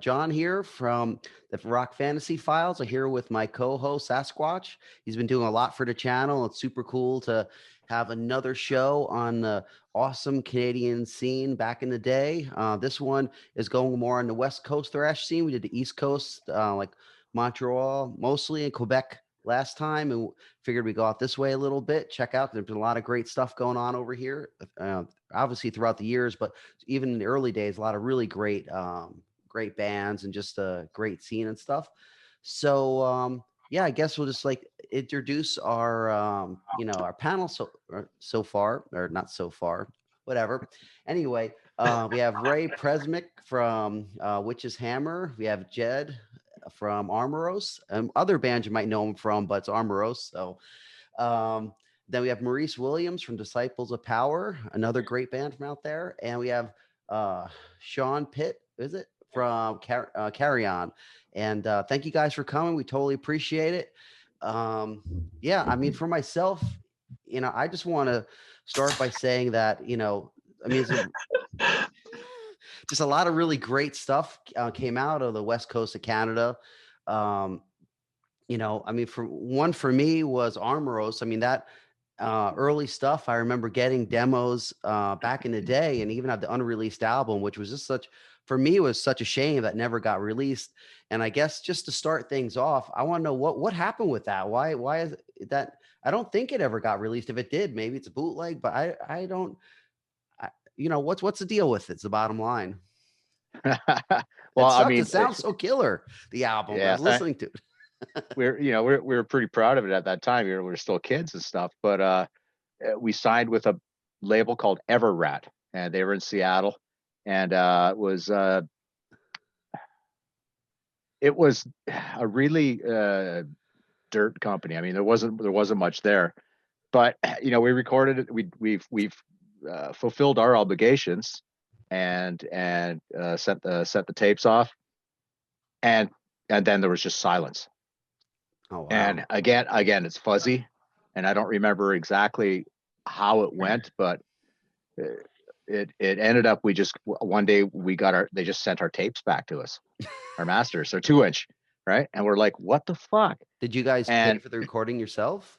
John here from the Rock Fantasy Files. I'm here with my co-host Sasquatch. He's been doing a lot for the channel. It's super cool to have another show on the awesome Canadian scene back in the day. This one is going more on the West Coast thrash scene. We did the East Coast, like Montreal, mostly in Quebec last time, and figured we go out this way a little bit. Check out, there's been a lot of great stuff going on over here. Obviously throughout the years, but even in the early days, a lot of really great bands and just a great scene and stuff. So yeah, I guess we'll just like introduce our our panel so far, or not so far, whatever. Anyway, we have Ray Prizmic from Witch's Hammer. We have Jed from Armoros, and other bands you might know him from, but it's Armoros. So then we have Maurice Williams from Disciples of Power, another great band from out there, and we have Shawn Pitts, is it, from Carrion. And thank you guys for coming. We totally appreciate it. Yeah, I mean, for myself, I just want to start by saying that, I mean, just a lot of really great stuff came out of the West Coast of Canada. I mean, for me was Armoros. I mean, that early stuff, I remember getting demos back in the day, and even had the unreleased album, which was just for me, it was such a shame that never got released. And I guess just to start things off, I want to know what happened with that. Why is that? I don't think it ever got released. If it did, maybe it's a bootleg, but I don't. What's the deal with it? It's the bottom line. Well, I mean, it sounds so killer. The album, yeah, I was listening to it. we were pretty proud of it at that time. We were still kids and stuff, but we signed with a label called Everrat, and they were in Seattle, and it was a really dirt company. I mean, there wasn't much there, but we recorded it. We've fulfilled our obligations and sent the tapes off, and then there was just silence. Oh, wow. And again, it's fuzzy, and I don't remember exactly how it went, but it ended up, one day they just sent our tapes back to us, our masters, our 2-inch, right? And we're like, what the fuck? Did you guys pay for the recording yourself?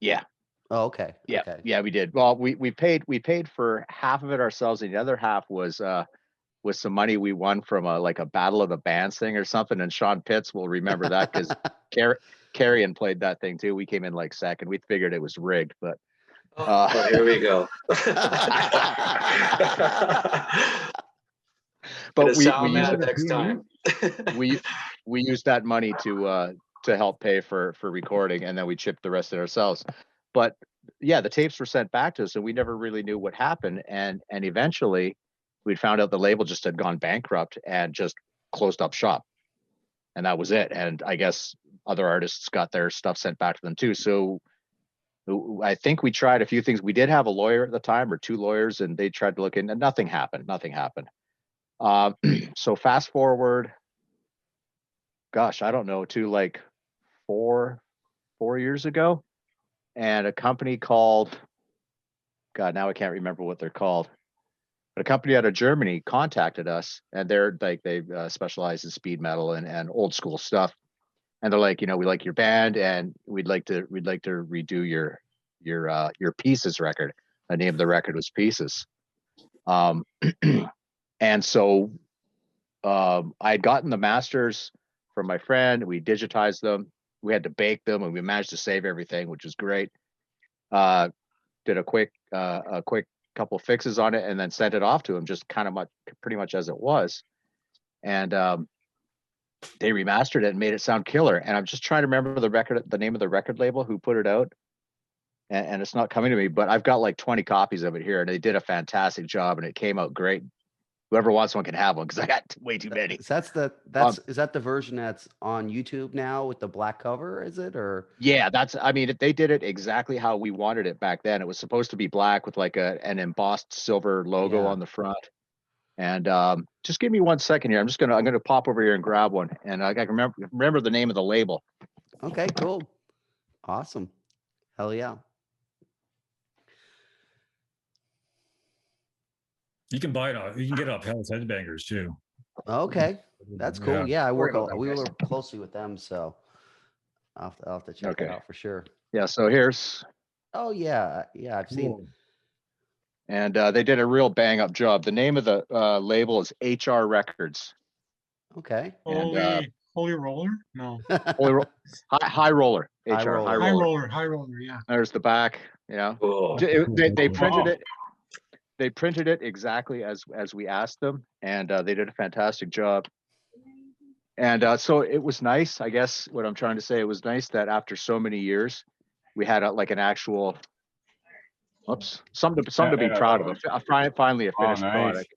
Yeah. Oh, okay. Yeah. Okay. Yeah, we did. Well, we paid for half of it ourselves, and the other half was some money we won from a battle of the bands thing or something. And Shawn Pitts will remember that because Carrion played that thing too. We came in like second. We figured it was rigged, but here we go. But we used next time. we used that money to help pay for recording, and then we chipped the rest of it ourselves. But yeah, the tapes were sent back to us, and we never really knew what happened. And eventually, we'd found out the label just had gone bankrupt and just closed up shop, and that was it. And I guess other artists got their stuff sent back to them too. So I think we tried a few things. We did have a lawyer at the time, or 2 lawyers, and they tried to look in, and nothing happened. So fast forward, gosh, I don't know, to like 4 years ago, and a company called, God, now I can't remember what they're called, but a company out of Germany contacted us, and they're like, they specialize in speed metal and old school stuff. And they're like, we like your band, and we'd like to redo your Pieces record. The name of the record was Pieces. And so I had gotten the masters from my friend. We digitized them. We had to bake them, and we managed to save everything, which was great. Did a quick couple fixes on it, and then sent it off to him, just pretty much as it was. And they remastered it and made it sound killer. And I'm just trying to remember the name of the record label who put it out, and it's not coming to me. But I've got like 20 copies of it here, and they did a fantastic job, and it came out great. Whoever wants one can have one, because I got way too many. Is that the version that's on YouTube now with the black cover? Is it, or? Yeah, they did it exactly how we wanted it back then. It was supposed to be black with like an embossed silver logo on the front. And just give me 1 second here. I'm gonna pop over here and grab one, and I can remember the name of the label. Okay, cool, awesome, hell yeah. You can buy it. You can get it off Hell's Headbangers too. Okay, that's cool. Yeah, I Sorry work. about that, We guys. work closely with them, so I'll have to check that Okay. out for sure. Yeah. So here's, Oh yeah, yeah. I've seen. Cool. and they did a real bang up job. The name of the label is HR Records. Okay. And Holy Roller? No. high roller. High HR roller. High Roller, yeah. There's the back. Cool. They printed Wow. it. They printed it exactly as we asked them, and they did a fantastic job. And so it was nice. I guess what I'm trying to say, it was nice that after so many years, we had like an actual, something to be proud of. Finally, a finished product.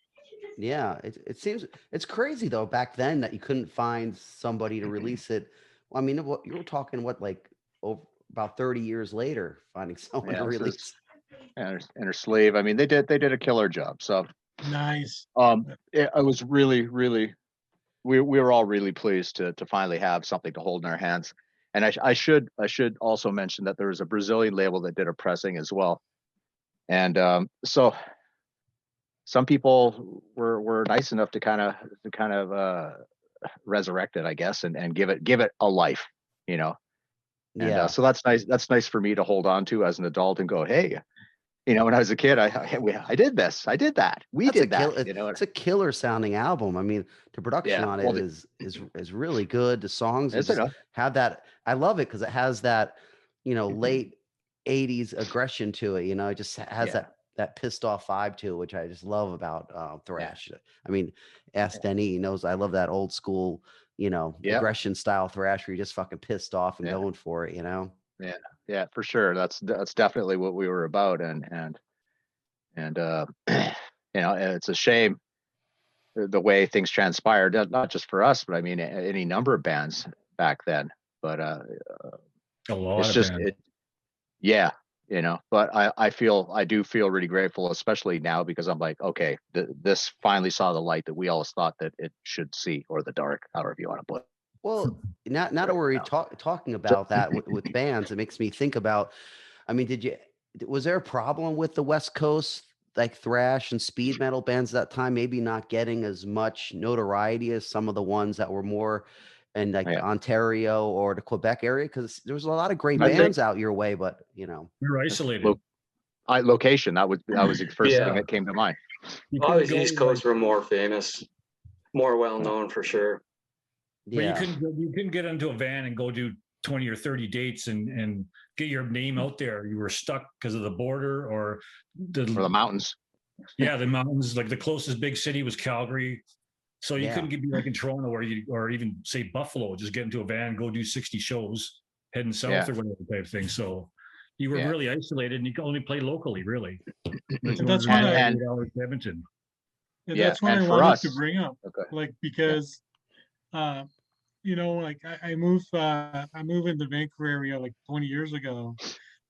Yeah, it seems it's crazy though. Back then, that you couldn't find somebody to release it. Well, I mean, you were talking about 30 years later, finding someone to release. And her sleeve. I mean, they did a killer job. So nice. It was really, really. We were all really pleased to finally have something to hold in our hands. And I should also mention that there was a Brazilian label that did a pressing as well. And so some people were nice enough to kind of resurrect it, I guess, and give it a life, And so that's nice. That's nice for me to hold on to as an adult and go, hey, when I was a kid, I did this, I did that, we did that. It's a killer sounding album. I mean, the production on it is really good. The songs have that. I love it because it has that, late 80s aggression to it. It just has that pissed off vibe to it, which I just love about thrash. I mean, ask Denis, he knows I love that old school, aggression style thrash where you're just fucking pissed off and going for it, Yeah, for sure. That's definitely what we were about, and it's a shame the way things transpired, not just for us, but I mean any number of bands back then. But a lot it's of just bands. But I do feel really grateful, especially now, because I'm like, okay, this finally saw the light that we always thought that it should see, or the dark, however you want to put it. Well, now that we're talking about that with bands, it makes me think about, I mean, was there a problem with the West Coast, like thrash and speed metal bands at that time, maybe not getting as much notoriety as some of the ones that were more in Ontario or the Quebec area? Because there was a lot of great bands out your way, but we were isolated. Location, that was the first thing that came to mind. Obviously, East Coast were more famous, more well known for sure. But you couldn't get into a van and go do 20 or 30 dates and get your name out there. You were stuck because of the border or the mountains. Yeah, the mountains. Like the closest big city was Calgary. So you couldn't be like in Toronto or even say Buffalo, just get into a van, go do 60 shows, heading south or whatever type thing. So you were really isolated and you could only play locally, really. That's why Edmonton. That's what I wanted to bring up. Okay. Because I moved in the Vancouver area like 20 years ago,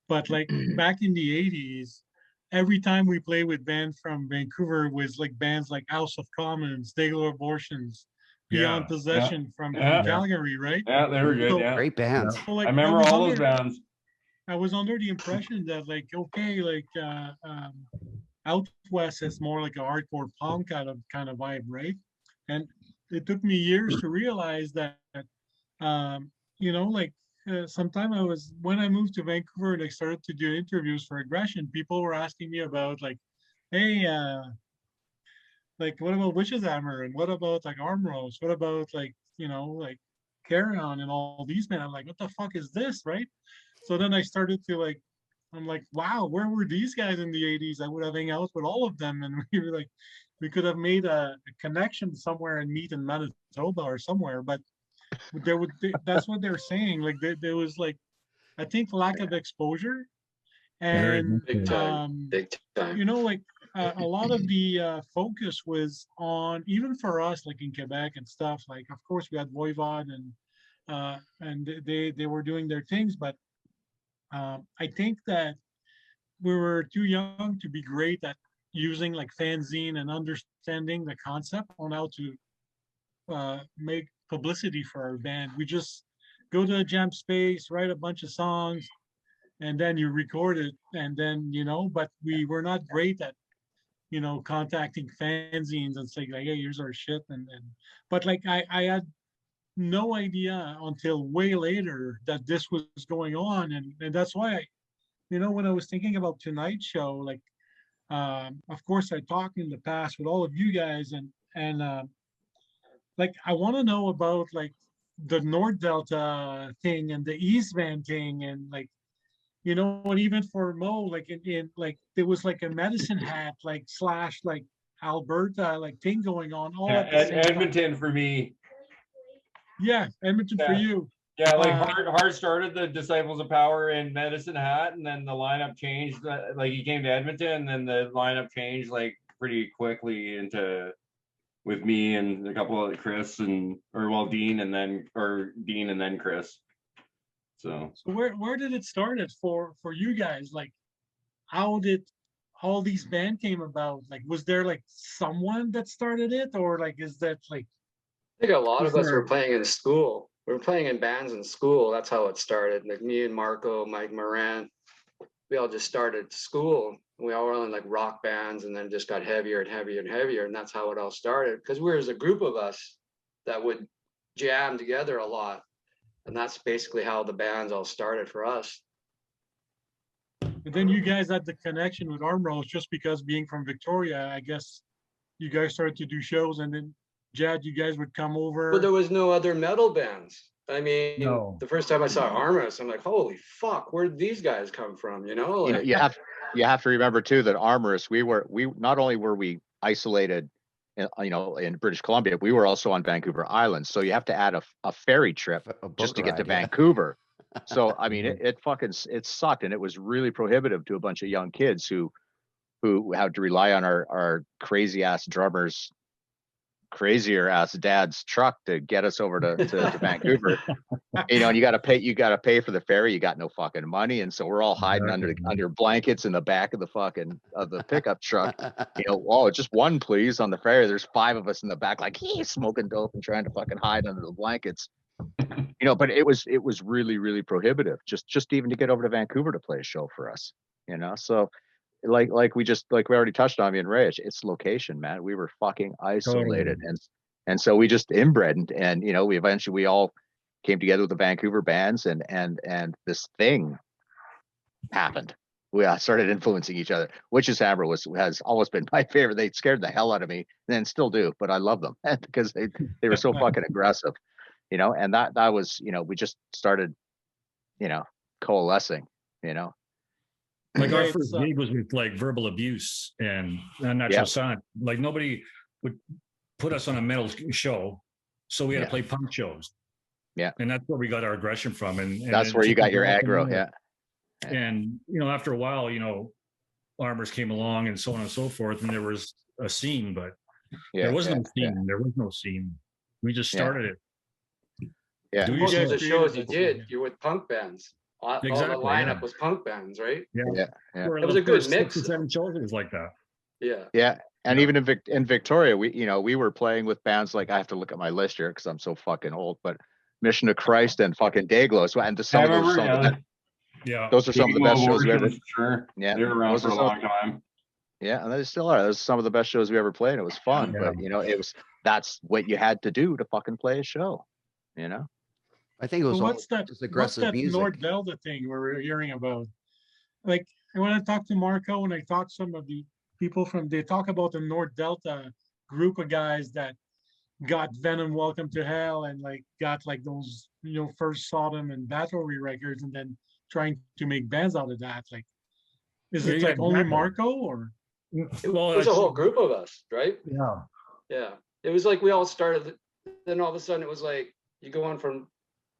but like back in the 80s, every time we played with bands from Vancouver was like bands like House of Commons, Dayglow Abortions, Beyond Possession from Calgary, right? Yeah, they were good. Great bands. So, like, I remember all those bands. I was under the impression that out west is more like a hardcore punk kind of vibe, right? And it took me years to realize that, sometime when I moved to Vancouver and I started to do interviews for Aggression, people were asking me about like, hey, what about Witch's Hammer? And what about like Armoros? What about Carrion and all these men? I'm like, what the fuck is this, right? So then I started to I'm like, wow, where were these guys in the 80s? I would have hung out with all of them, and we could have made a connection somewhere and meet in Manitoba or somewhere. But that's what they're saying. Like there was I think lack of exposure, and big time. A lot of the focus was on, even for us, like in Quebec and stuff. Like, of course, we had Voivod and they were doing their things, but I think that we were too young to be great at using like fanzine and understanding the concept on how to make publicity for our band. We just go to a jam space, write a bunch of songs, and then you record it, and then but we were not great at contacting fanzines and saying like, hey, here's our shit. But like, I had no idea until way later that this was going on. And that's why when I was thinking about tonight's show, like, of course I talked in the past with all of you guys and like, I want to know about like the North Delta thing and the East Van thing, and like, and even for Mo, like in like there was like a Medicine Hat like slash like Alberta like thing going on all at the same Edmonton time. for me. Yeah, Edmonton for you. Yeah, like Hart started the Disciples of Power in Medicine Hat, and then the lineup changed. Like he came to Edmonton, and then the lineup changed like pretty quickly into with me and a couple of Chris Dean and then Chris. So where did it start at for you guys? Like, how did all these band came about? Like, was there like someone that started it, or like is that like? I think a lot of us were playing in school. We were playing in bands in school. That's how it started. Like me and Marco, Mike Moran, we all just started school. We all were in like rock bands, and then just got heavier and heavier and heavier. And that's how it all started. Because we were as a group of us that would jam together a lot. And that's basically how the bands all started for us. And then you guys had the connection with Armoros just because being from Victoria, I guess you guys started to do shows, and then Jed, you guys would come over. But there was no other metal bands. I mean, the first time I saw Armoros, I'm like, holy fuck, where did these guys come from? Like, you have to remember too that Armoros, we not only were we isolated in British Columbia, we were also on Vancouver Island. So you have to add a ferry trip just to get to Vancouver. So I mean, it sucked, and it was really prohibitive to a bunch of young kids who had to rely on our crazy ass drummers, crazier ass dad's truck to get us over to Vancouver. And you got to pay for the ferry. You got no fucking money, and so we're all hiding under blankets in the back of the pickup truck. Just one please on the ferry. There's 5 of us in the back, like smoking dope and trying to fucking hide under the blankets. But it was really, really prohibitive just even to get over to Vancouver to play a show for us. So like we already touched on, me and Ray, it's location, man. We were fucking isolated. Totally. And so we just inbred, and we all came together with the Vancouver bands, and this thing happened. We started influencing each other. Witch's Hammer has always been my favorite. They scared the hell out of me, and still do, but I love them because they were so fucking aggressive. And that was, we just started, coalescing, Like our first gig was with like Verbal Abuse and Unnatural Sound. Like nobody would put us on a metal show, so we had to play punk shows. Yeah, and that's where we got our aggression from, and that's where you got your aggro. Yeah. And after a while, Armors came along and so on and so forth, and there was a scene, but there was no scene. Yeah. There was no scene. We just started it. Yeah, most of the shows you did, you're with punk bands. Exactly, all the lineup was punk bands, right? Yeah. It was a good mix. 7 shows, it was like that. Yeah. And even in Victoria, we were playing with bands like, I have to look at my list here because I'm so fucking old, but Mission of Christ and fucking Dayglow. So, and those are some of the best shows we ever. Sure. Yeah, they were around for a long time. Yeah, and they still are. Those are some of the best shows we ever played. And it was fun, but that's what you had to do to fucking play a show. I think it was just aggressive what's that music. North Delta thing we're hearing about? Like, when I talk to Marco and I talk to some of the people they talk about the North Delta group of guys that got Venom, Welcome to Hell, and like got like those, first Sodom and Battery records, and then trying to make bands out of that. Like, is it like only Marco, or? It was a whole group of us, right? Yeah. It was like we all started, then all of a sudden it was like you go on from,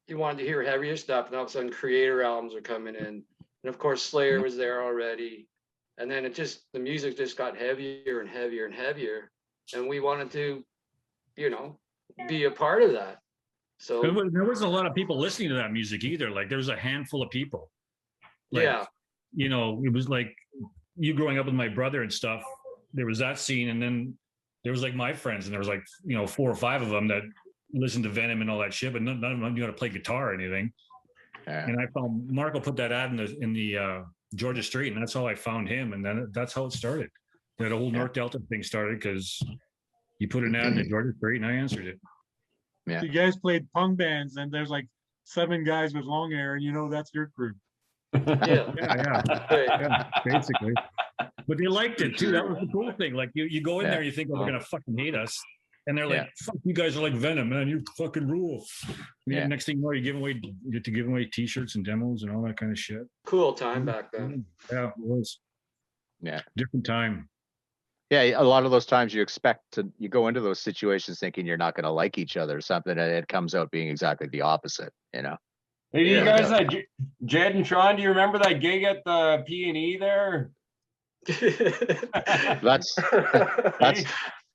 you wanted to hear heavier stuff, and all of a sudden Creator albums are coming in, and of course Slayer was there already, and then the music just got heavier and heavier and heavier, and we wanted to, be a part of that. So there wasn't a lot of people listening to that music either. Like there was a handful of people. It was like you growing up with my brother and stuff. There was that scene, and then there was like my friends, and there was like 4 or 5 of them that listened to Venom and all that shit, but none of them knew how to play guitar or anything. And I found Marco put that ad in the Georgia Street, and that's how I found him, and then that's how it started. that whole North Delta thing started because you put an ad in the Georgia Straight and I answered it. Yeah. You guys played punk bands, and there's like 7 guys with long hair, and that's your crew. Yeah, basically. But they liked it too. That was the cool thing. Like you go in there, you think, oh, they're gonna fucking hate us, and they're like, "Fuck, you guys are like Venom, man. You fucking rule." And next thing you know, you get to give away T-shirts and demos and all that kind of shit. Cool time back then. Yeah, it was. Yeah, different time. Yeah, a lot of those times you go into those situations thinking you're not going to like each other or something, and it comes out being exactly the opposite. Hey, you guys, Jed and Shawn, do you remember that gig at the P&E there? That's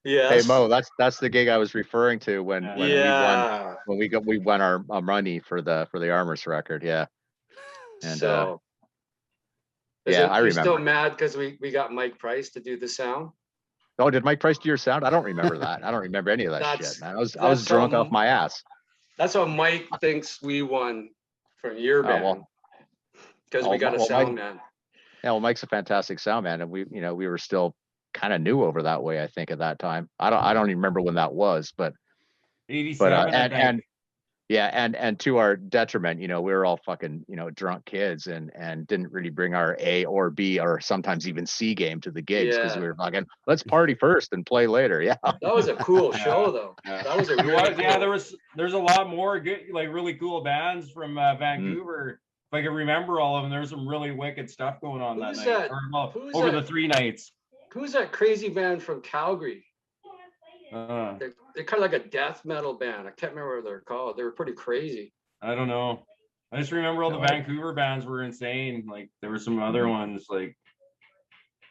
Hey Mo, that's the gig I was referring to when we won our money for the Armoros record. Yeah. And so I remember. Still mad because we got Mike Price to do the sound. Oh, did Mike Price do your sound? I don't remember that. I don't remember any of that shit, man. I was drunk off my ass. That's how Mike thinks we won from your band. Because we got a sound man. Yeah, well, Mike's a fantastic sound man, and we were still kind of new over that way, I think, at that time. I don't even remember when that was, but 87. And to our detriment, we were all fucking, drunk kids and didn't really bring our A or B or sometimes even C game to the gigs because we were fucking, let's party first and play later. Yeah. That was a cool show though. That was a really cool. There's a lot more good, like really cool bands from Vancouver. If I can remember all of them, there's some really wicked stuff going on that night. Over the 3 nights. Who's that crazy band from Calgary? They're kind of like a death metal band. I can't remember what they're called. They were pretty crazy. I don't know. I just remember all the Vancouver bands were insane. Like there were some other ones like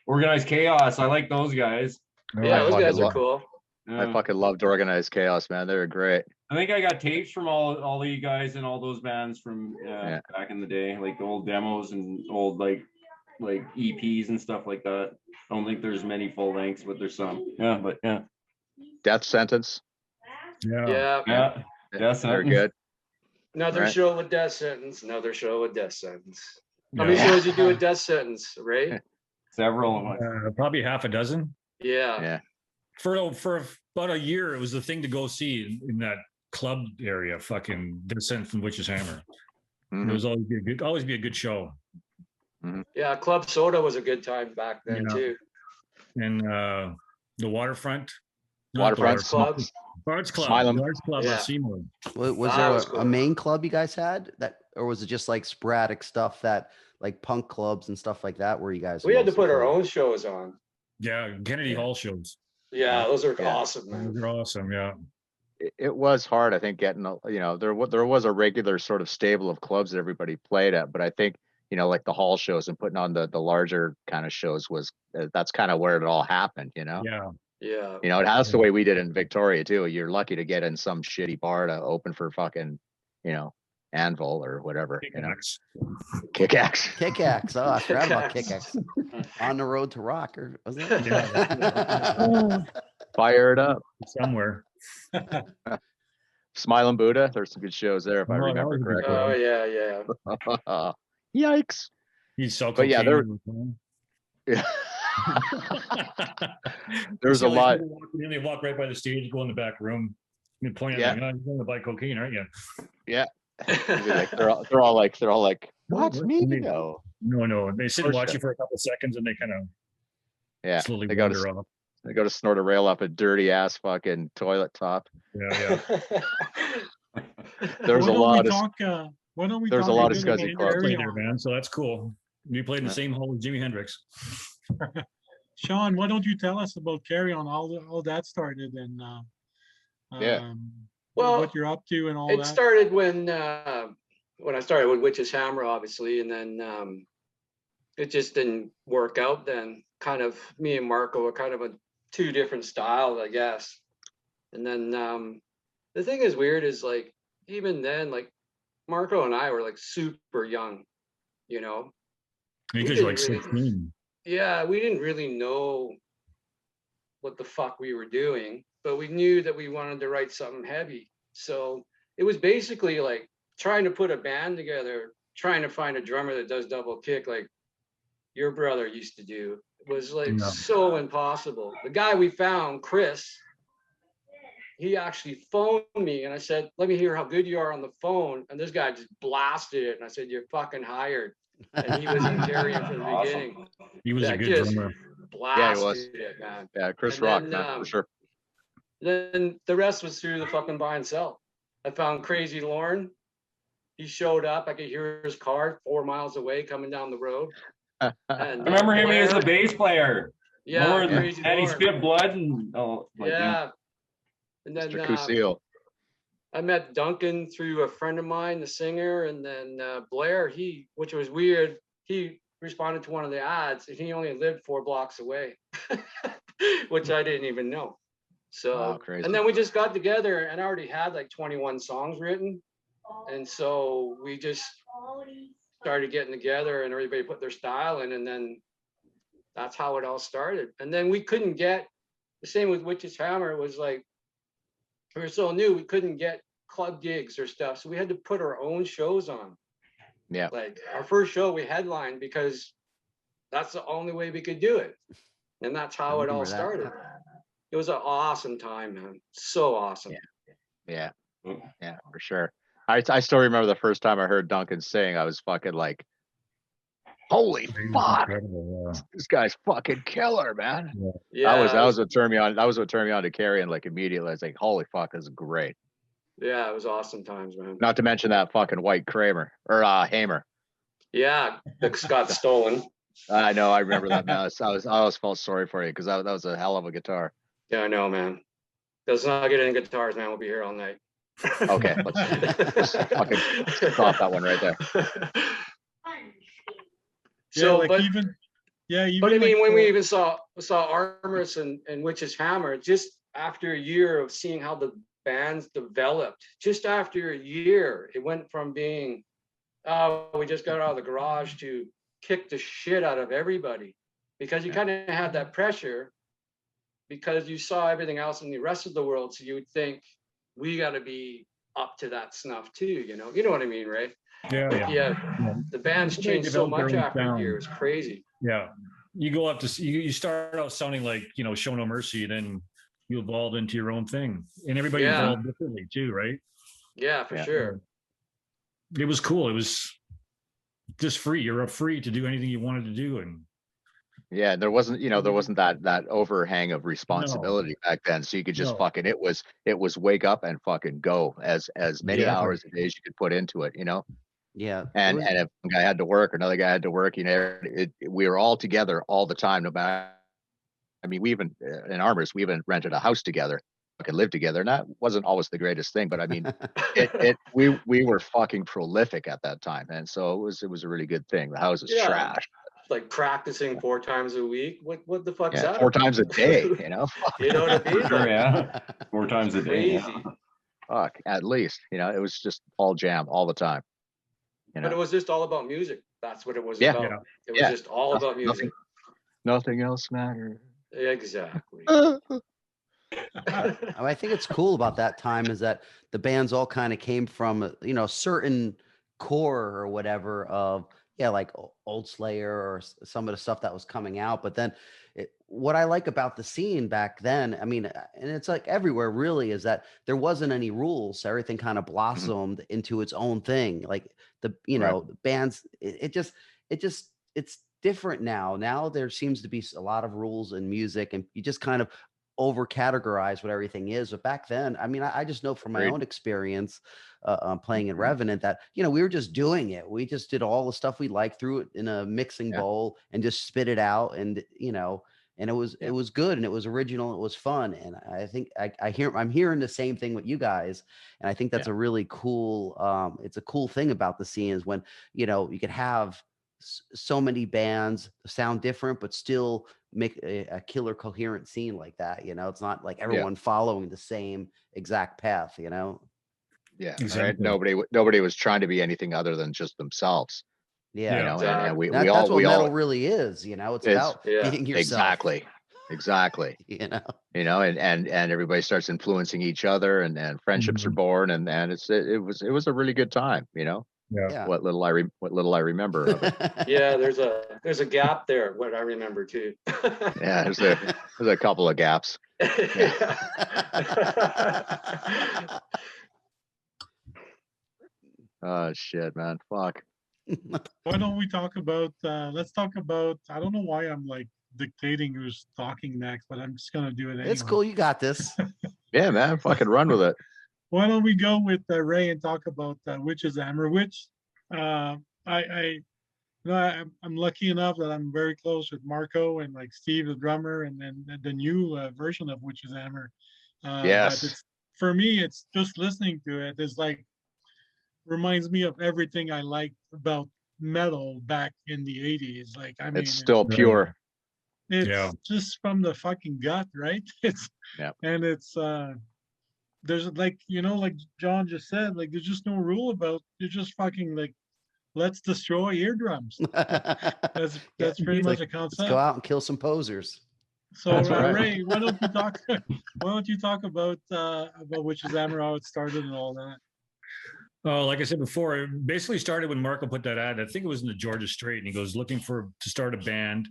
Organized Chaos. I like those guys. Yeah, those guys are cool. Yeah. I fucking loved Organized Chaos, man. They were great. I think I got tapes from all you guys and all those bands from back in the day, like old demos and old like EPs and stuff like that. I don't think there's many full lengths, but there's some. Yeah, but yeah. Death Sentence. Yeah. Death Sentence. They're good. Another show with Death Sentence. Another show with Death Sentence. How many shows you do with Death Sentence, Ray? Several. Probably half a dozen. Yeah. For about a year, it was the thing to go see in that club area. Fucking Descent from Witch's Hammer. Mm-hmm. It was always be a good show. Mm-hmm. Yeah, Club Soda was a good time back then too. And the Waterfront clubs. Bard's Club. Bard's Club. Yeah. Seymour. Was there a main club you guys had that, or was it just like sporadic stuff that like punk clubs and stuff like that where you guys? We had to put our own shows on. Yeah, Kennedy Hall shows. Yeah, those are awesome, man. Those are awesome. Yeah. It was hard, I think, getting there was a regular sort of stable of clubs that everybody played at, but I think like the hall shows and putting on the larger kind of shows that's kind of where it all happened. Yeah. That's the way we did in Victoria too. You're lucky to get in some shitty bar to open for fucking, Anvil or whatever. Kickaxe. Kickaxe. Oh, I forgot about Kickaxe. On the Road to Rock, or was it? Fire it up somewhere. Smiling Buddha. There's some good shows there if I remember correctly. Oh yeah. Yikes. He's so. But yeah, there's a lot. They walk right by the stage, go in the back room, and point at me. You're going to buy cocaine, aren't you? Yeah. They're all like, what's me? No. They sit and watch you for a couple of seconds, and they kind of slowly wander off. They go to snort a rail off a dirty ass fucking toilet top. Yeah. There's a lot of scuzzy clubs there, man. So that's cool. We played in the same hall with Jimi Hendrix. Shawn, why don't you tell us about Carrion, all that started, and what you're up to and all that? It started when I started with Witch's Hammer, obviously, and then it just didn't work out. Then kind of me and Marco were kind of 2 different styles, I guess. And then the thing is weird is like even then, like Marco and I were like super young, Because you're like 16. Yeah, we didn't really know what the fuck we were doing, but we knew that we wanted to write something heavy. So it was basically like trying to put a band together, trying to find a drummer that does double kick. Like your brother used to do. It was like No. so impossible. The guy we found, Chris, he actually phoned me and I said, let me hear how good you are on the phone. And this guy just blasted it. And I said, you're fucking hired. And he was in Carrion from the Awesome. beginning. He was a good just drummer. blasted it, man. Yeah, Chris And rocked, then, man, for sure. Then the rest was through the fucking buy and sell. I found Crazy Lauren. He showed up. I could hear his car 4 miles away coming down the road. And, I remember him as the bass player. Yeah, More Crazy and he Lauren. spit blood and Yeah. And then Mr. Cusile. I met Duncan through a friend of mine, the singer, and then Blair, which was weird, he responded to one of the ads and he only lived 4 blocks away, which I didn't even know. So, wow, crazy. And then we just got together and I already had like 21 songs written. And so we just started getting together and everybody put their style in, and then that's how it all started. And then we couldn't get, the same with Witch's Hammer, it was like, we were so new, we couldn't get club gigs or stuff. So we had to put our own shows on. Yeah. Like our first show we headlined because that's the only way we could do it. And that's how it all started. It was an awesome time, man. So awesome. Yeah, for sure. I still remember the first time I heard Duncan sing, I was fucking like, holy fuck, this guy's fucking killer, man. Yeah. That was what turned me on. That was what turned me on to Carrion, like immediately. I was like, holy fuck, this is great. Yeah, it was awesome times, man. Not to mention that fucking white Kramer or Hamer. Yeah, that got stolen. I know, I remember that now. I always felt sorry for you because that was a hell of a guitar. Yeah, I know, man. Let's not get into guitars, man. We'll be here all night. Okay, let's fucking stop that one right there. So, like but I mean, when we even saw Armoros and Witch's Hammer, just after a year of seeing how the bands developed, just after a year, it went from being, we just got out of the garage to kick the shit out of everybody, because you kind of had that pressure because you saw everything else in the rest of the world. So you would think we got to be up to that snuff too, you know what I mean, right? Yeah. The band's changed so much after a year. It's crazy. Yeah. You go up to, you start out sounding like, Show No Mercy, then you evolve into your own thing. And everybody evolved differently too, right? Yeah, for sure. It was cool. It was just free. You're free to do anything you wanted to do. And yeah, there wasn't that overhang of responsibility back then. So you could just fucking, it was wake up and fucking go as many hours a day as you could put into it, Yeah. And if one guy had to work, another guy had to work, we were all together all the time, no matter. I mean, we even in Armoros, we even rented a house together, fucking lived together. And that wasn't always the greatest thing, but I mean, we were fucking prolific at that time. And so it was a really good thing. The house is trash. Like practicing 4 times a week. What the fuck's that? 4 times a day, You know what I mean? Sure, yeah. 4 times a day. Crazy. Fuck, at least. It was just all jam all the time. But it was just all about music. That's what it was about. Yeah. It was just all about music. Nothing else mattered. Exactly. I think it's cool about that time is that the bands all kind of came from, a certain core or whatever of, like Old Slayer or some of the stuff that was coming out. But then what I like about the scene back then, I mean, and it's like everywhere really, is that there wasn't any rules. Everything kind of blossomed into its own thing. Like the bands, it's different now. Now there seems to be a lot of rules in music, and you just kind of over categorize what everything is. But back then, I mean, I just know from my own experience playing in Revenant that, we were just doing it. We just did all the stuff we liked, threw it in a mixing bowl and just spit it out. And, and it was good and it was original. It was fun. And I think I'm hearing the same thing with you guys. And I think that's a really cool, it's a cool thing about the scene is when, you could have so many bands sound different, but still make a killer coherent scene like that. It's not like everyone following the same exact path, Yeah, exactly. Right? Nobody was trying to be anything other than just themselves. Yeah, and we that's all what metal really is. It's about being yourself. Exactly. And everybody starts influencing each other, and friendships are born, and it was a really good time. Yeah. what little I remember of it. Yeah, there's a gap there. What I remember too. Yeah, there's a couple of gaps. Yeah. Oh shit, man, fuck. Why don't we talk about, let's talk about, I don't know why I'm like dictating who's talking next, but I'm just going to do it anyway. It's cool. You got this. Yeah, man, fucking run with it. Why don't we go with Ray and talk about Witch's Hammer, which I'm lucky enough that I'm very close with Marco and like Steve, the drummer, and then the new version of Witch's Hammer. Yes. But for me, it's just listening to it is like, reminds me of everything I liked about metal back in the 80s. Like, I mean, It's still pure. It's just from the fucking gut, right? And it's there's like, like John just said, like there's just no rule about, you're just fucking like, let's destroy eardrums. That's pretty much a concept. Let's go out and kill some posers. So Ray, why don't you talk about Witch's Hammer, how it started and all that? Oh, like I said before, it basically started when Marco put that ad. I think it was in the Georgia Strait, and he goes looking to start a band.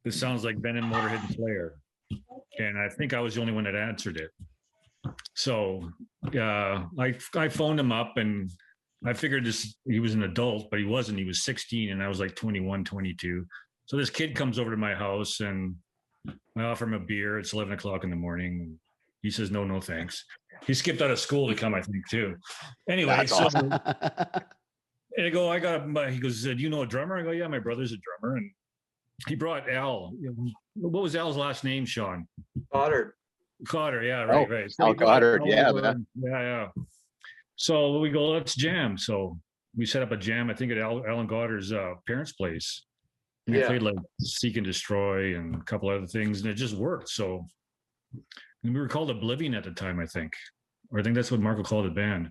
This sounds like Ben and Motorhead and Slayer, and I think I was the only one that answered it. So I phoned him up, and I figured he was an adult, but he wasn't. He was 16, and I was like 21, 22. So this kid comes over to my house, and I offer him a beer. It's 11 o'clock in the morning. He says, no, thanks. He skipped out of school to come, I think, too. Anyway, That's awesome. And I go, he goes, do you know a drummer? I go, yeah, my brother's a drummer. And he brought Al. What was Al's last name, Shawn? Cotter, yeah, right. So Al Goddard, yeah, man. Yeah. So we go, let's jam. So we set up a jam, I think, at Alan Goddard's parents' place. And we played like Seek and Destroy and a couple other things, and it just worked. So and we were called Oblivion at the time, I think. Or I think that's what Marco called the band.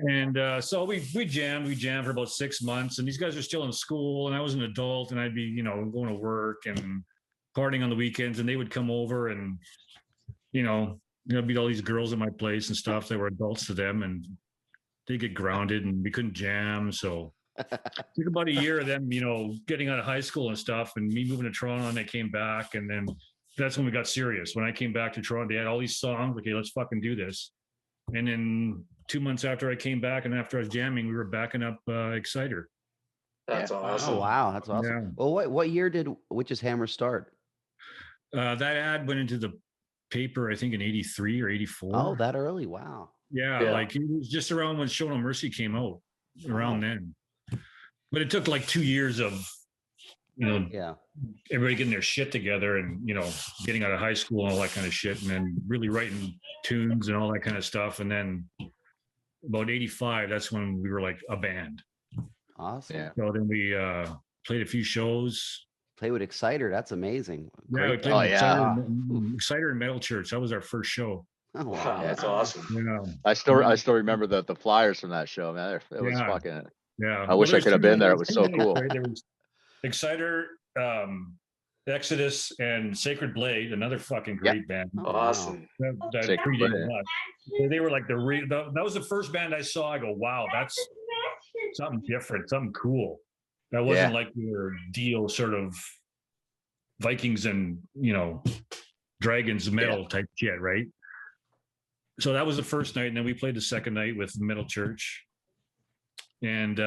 And so we jammed for about 6 months, and these guys are still in school, and I was an adult, and I'd be, going to work and partying on the weekends, and they would come over and, meet all these girls at my place and stuff that were adults to them, and they get grounded, and we couldn't jam. So it took about a year of them, getting out of high school and stuff, and me moving to Toronto, and they came back, and then that's when we got serious. When I came back to Toronto, they had all these songs. Okay, let's fucking do this. And then 2 months after I came back and after I was jamming, we were backing up Exciter. That's awesome. Oh, wow. That's awesome. Yeah. Well, what year did Witch's Hammer start? That ad went into the paper, I think, in 83 or 84. Oh, that early. Wow. Yeah. Like it was just around when Show No Mercy came out, around then. But it took like 2 years of, everybody getting their shit together and, getting out of high school and all that kind of shit, and then really writing tunes and all that kind of stuff. And then about 85, that's when we were like a band. Awesome. Yeah. So then we played a few shows. Play with Exciter. That's amazing. Yeah, we played Exciter and Metal Church. That was our first show. Oh, Wow, that's awesome. Yeah. I still remember the flyers from that show, man. It was fucking. Yeah. I wish I could have been there. It was so cool. Right? There was Exciter, Exodus, and Sacred Blade, another fucking great band. Awesome. That predated us. They were like that was the first band I saw. I go, wow, that's something different, something cool. That wasn't like your Dio sort of Vikings and Dragons metal type shit, right? So that was the first night, and then we played the second night with Metal Church. And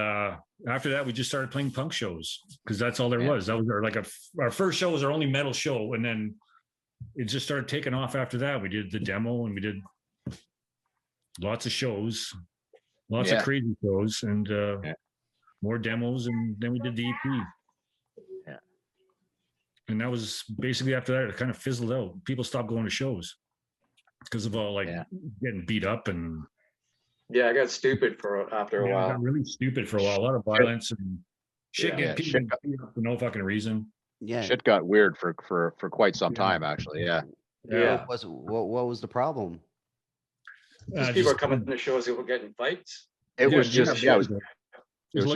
after that, we just started playing punk shows because that's all there was. That was our first show was our only metal show, and then it just started taking off after that. We did the demo, and we did lots of shows, lots of crazy shows, and more demos, and then we did the EP. Yeah. And that was basically after that, it kind of fizzled out. People stopped going to shows because of all getting beat up and. Yeah, I got stupid after a while. I got really stupid for a while. A lot of violence and shit getting beat up for no fucking reason. Yeah. Shit got weird for quite some time, actually. Yeah. What was the problem? Just people are coming to the shows who were getting fights. It was just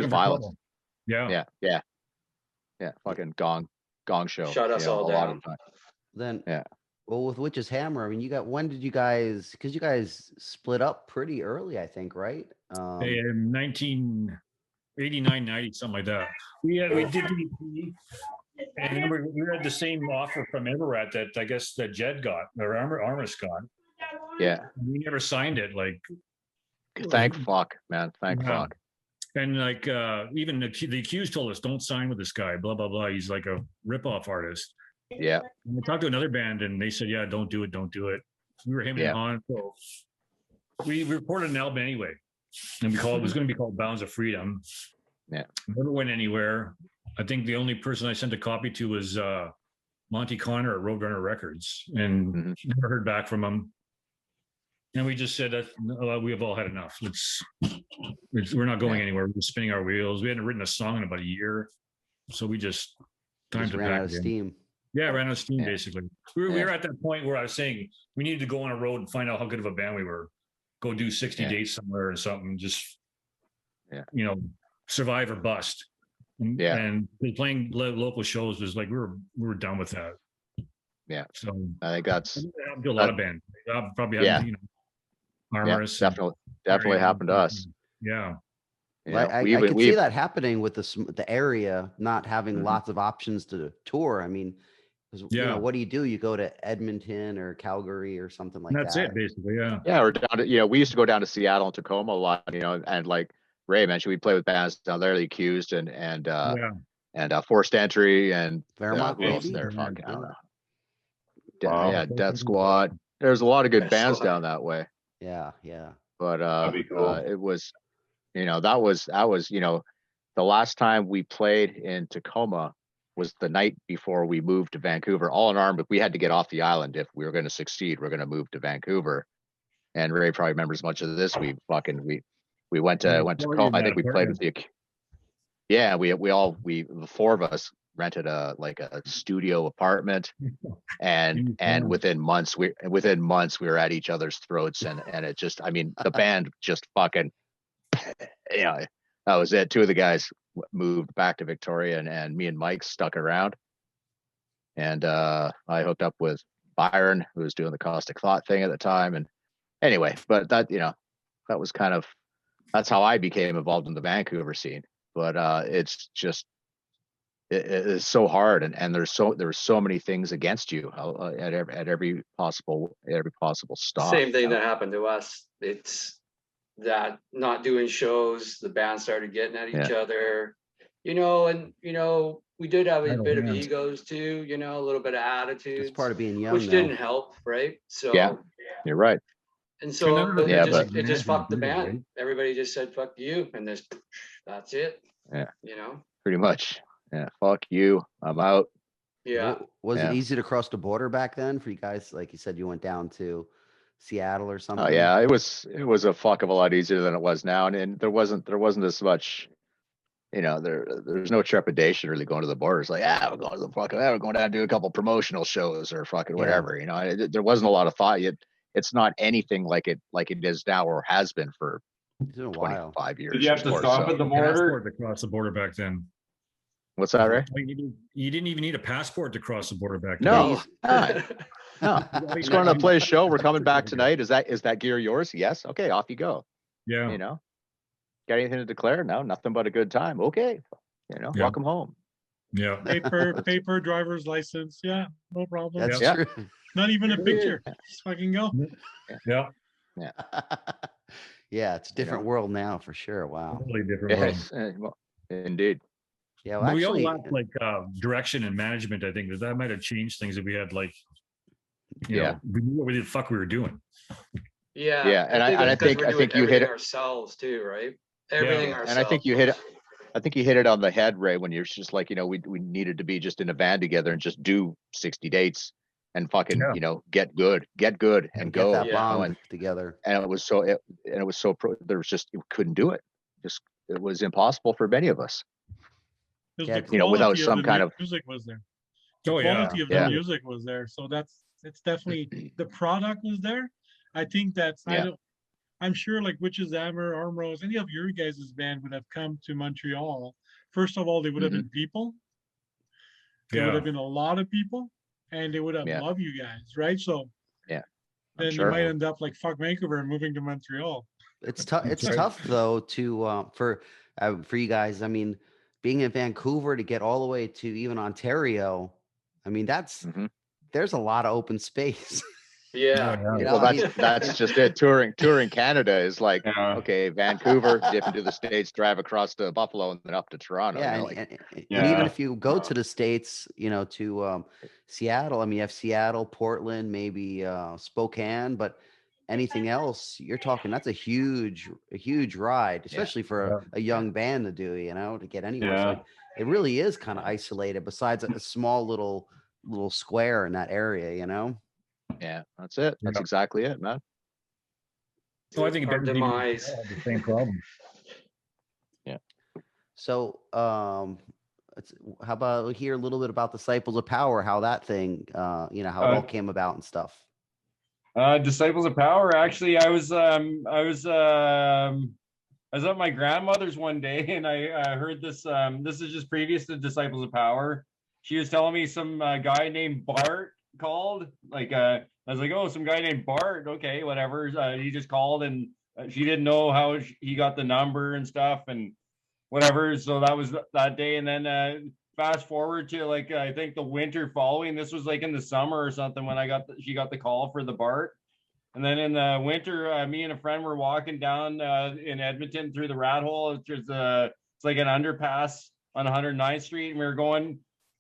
violence. Yeah. Fucking gong show. Shut us all down. Then Well, with Witch's Hammer, I mean, when did you guys, because you guys split up pretty early, I think, right? In 1989, 90, something like that. We did the EP, and then we had the same offer from Everett that I guess that Jed got, or Armoros got. Yeah. We never signed it. Like, thank fuck, man. Thank fuck. And like, even the accused told us, don't sign with this guy, blah, blah, blah. He's like a ripoff artist. Yeah. And we talked to another band and they said, yeah, don't do it. Don't do it. We were him and Han. So we recorded an album anyway. And it was going to be called Bounds of Freedom. Yeah. Never went anywhere. I think the only person I sent a copy to was Monty Connor at Roadrunner Records, and never heard back from him. And we just said that we have all had enough. We're not going anywhere. We're spinning our wheels. We hadn't written a song in about a year, so we just ran out of steam. Yeah, ran out of steam basically. We were at that point where I was saying we needed to go on a road and find out how good of a band we were. Go do 60 dates somewhere or something. Just survive or bust. And playing local shows was like we were done with that. Yeah. So I think that's do a lot of bands. Probably Armoros. Definitely happened to us. Yeah. I could see that happening with the area not having lots of options to tour. I mean, what do? You go to Edmonton or Calgary or something like that. That's it, basically. Yeah. Yeah, we're down to we used to go down to Seattle and Tacoma a lot. And like Ray mentioned, we play with bands down there, The Accused and Forced Entry and Vermont. Who else there? Fuck, I don't know. Death Squad. There's a lot of good bands down that way. Yeah. But cool. it was, that was the last time we played in Tacoma was the night before we moved to Vancouver. All in arm, but we had to get off the island if we were going to succeed. We're going to move to Vancouver. And Ray probably remembers much of this. We went to Tacoma. I think we played with the the four of us rented a studio apartment, and within months we were at each other's throats, and it just, I mean, the band just fucking that was it. Two of the guys moved back to Victoria, and me and Mike stuck around, and I hooked up with Byron, who was doing the Caustic Thought thing at the time. And anyway, but that that was kind of, that's how I became involved in the Vancouver scene. But it's just it is so hard, and there's so many things against you at every possible stop. Same thing that happened to us. It's that not doing shows, the band started getting at each other, and we did have a bit of egos too, a little bit of attitude. It's part of being young, which didn't help, right? So you're right. And so it just fucked the band. Everybody just said fuck you, and that's it. Yeah. Pretty much. Yeah. Fuck you. I'm out. Yeah. Was it easy to cross the border back then for you guys? Like you said, you went down to Seattle or something. Oh yeah, it was a fuck of a lot easier than it was now, and there wasn't as much. There's no trepidation really going to the border. It's like, we're going to the fucking, we're going down to do a couple promotional shows or fucking whatever. There wasn't a lot of thought. It's not anything like it is now or has been for 25 years. Did you have to stop at the border? To cross the border back then. What's that, Ray? You didn't even need a passport to cross the border back then. No. Just going to play a show. We're coming back tonight. Is that gear yours? Yes. Okay, off you go. Yeah. Got anything to declare? No, nothing but a good time. Okay. Welcome home. Yeah. Paper, driver's license. Yeah, no problem. That's true. Not even a picture. Just fucking go. Yeah. Yeah. Yeah, it's a different world now for sure. Wow. Totally different world. Well, indeed. Yeah, well, we all lacked direction and management. I think that might have changed things if we had we knew what the fuck we were doing. Yeah. Yeah, and I think you hit it ourselves too, right? Everything ourselves. And I think you hit it on the head, Ray, when you're just like, we needed to be just in a van together and just do 60 dates and fucking, get good and go that bond together. And it was so there was just, we couldn't do it. Just, it was impossible for many of us. Without some kind of music was there. The quality of the music was there. So it's definitely, the product was there. I think I'm sure like Witch's Hammer, Armoros, any of your guys' band would have come to Montreal. First of all, they would have been people. There would have been a lot of people. and they would have loved you guys, right? So yeah, then you might end up like fuck Vancouver and moving to Montreal. It's tough. It's tough though to for you guys. I mean, being in Vancouver to get all the way to even Ontario. I mean, that's there's a lot of open space. Yeah. You know, well, that's just it. Touring Canada is like, okay, Vancouver, dip into the States, drive across to Buffalo, and then up to Toronto. Yeah, you know, and even if you go to the States, you know, to Seattle. I mean, you have Seattle, Portland, maybe Spokane, but anything else, you're talking that's a huge ride, especially for a young band to do. You know, to get anywhere. So it really is kind of isolated. Besides a small little square in that area, you know. Yeah, that's it. That's exactly it, man. So I think our demise. The same problem. Yeah. So, how about we hear a little bit about Disciples of Power? How that thing, you know, how it all came about and stuff. Disciples of Power. Actually, I was at my grandmother's one day, and I heard this. This is just previous to Disciples of Power. She was telling me some guy named Bart called. Like, I was like, oh, some guy named Bart. Okay, whatever. He just called, and she didn't know how he got the number and stuff, and whatever. So that was that day, and then fast forward to like I think the winter following. This was like in the summer or something when she got the call for the Bart. And then in the winter, me and a friend were walking down in Edmonton through the rat hole. It's like an underpass on 109th Street, and we were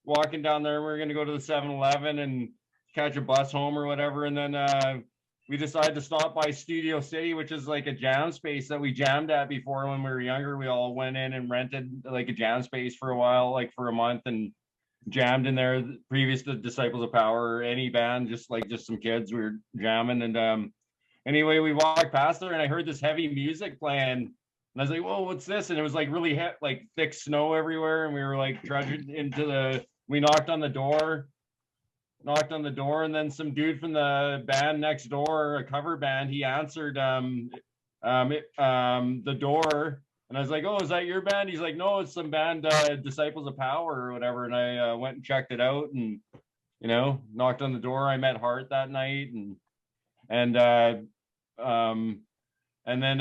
walking down there. We were going to go to the 7-Eleven and catch a bus home or whatever. And then we decided to stop by Studio City, which is like a jam space that we jammed at before when we were younger. We all went in and rented like a jam space for a while, like for a month, and jammed in there previous to Disciples of Power or any band, just some kids. We were jamming, and anyway, we walked past there and I heard this heavy music playing, and I was like, whoa, what's this? And it was like really like thick snow everywhere, and we were like trudging we knocked on the door, and then some dude from the band next door, a cover band, he answered the door. And I was like, oh, is that your band? He's like, no, it's some band, Disciples of Power or whatever. And I went and checked it out, and, you know, knocked on the door. I met Hart that night, and then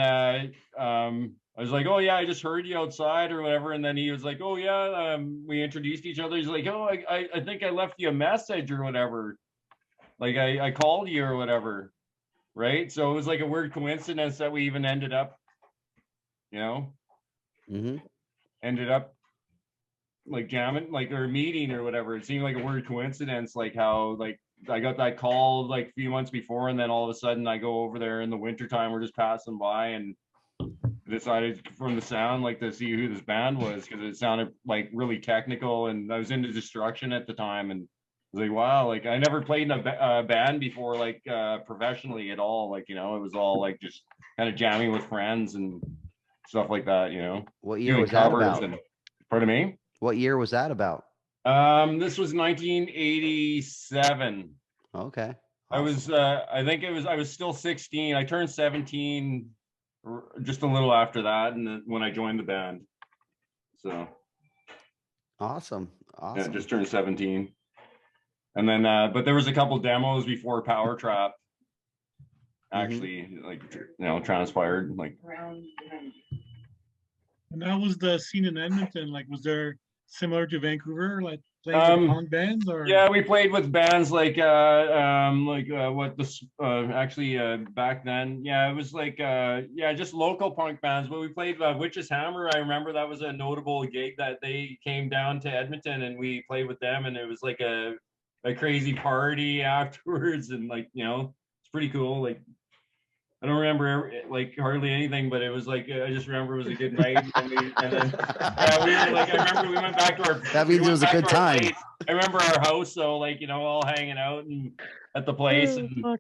I was like, oh yeah, I just heard you outside or whatever. And then he was like, oh yeah, we introduced each other. He's like, oh, I think I left you a message or whatever. Like I called you or whatever. Right. So it was like a weird coincidence that we even ended up, you know, ended up like jamming, like, or meeting or whatever. It seemed like a weird coincidence, like how like I got that call like a few months before, and then all of a sudden I go over there in the wintertime, we're just passing by, and decided from the sound like to see who this band was, because it sounded like really technical, and I was into Destruction at the time, and I was like, wow, like I never played in a band before, like professionally at all, like, you know, it was all like just kind of jamming with friends and stuff like that, you know. What year was that about? Pardon me? What year was that about? This was 1987. Okay. Awesome. I was still 16. I turned 17 just a little after that, and when I joined the band. So awesome. Yeah, just turned 17. And then but there was a couple demos before Power Trap actually like, you know, transpired, like. And that was the scene in Edmonton. Like, was there similar to Vancouver, like playing with punk bands, or? Yeah, we played with bands like back then. Yeah, it was like just local punk bands. But we played Witch's Hammer. I remember that was a notable gig that they came down to Edmonton, and we played with them, and it was like a crazy party afterwards, and like, you know, it's pretty cool. Like, I don't remember like hardly anything, but it was like I just remember it was a good night. And then we were like, I remember we went back to our. That means it was a good time. Place. I remember our house, so like, you know, all hanging out and at the place, and I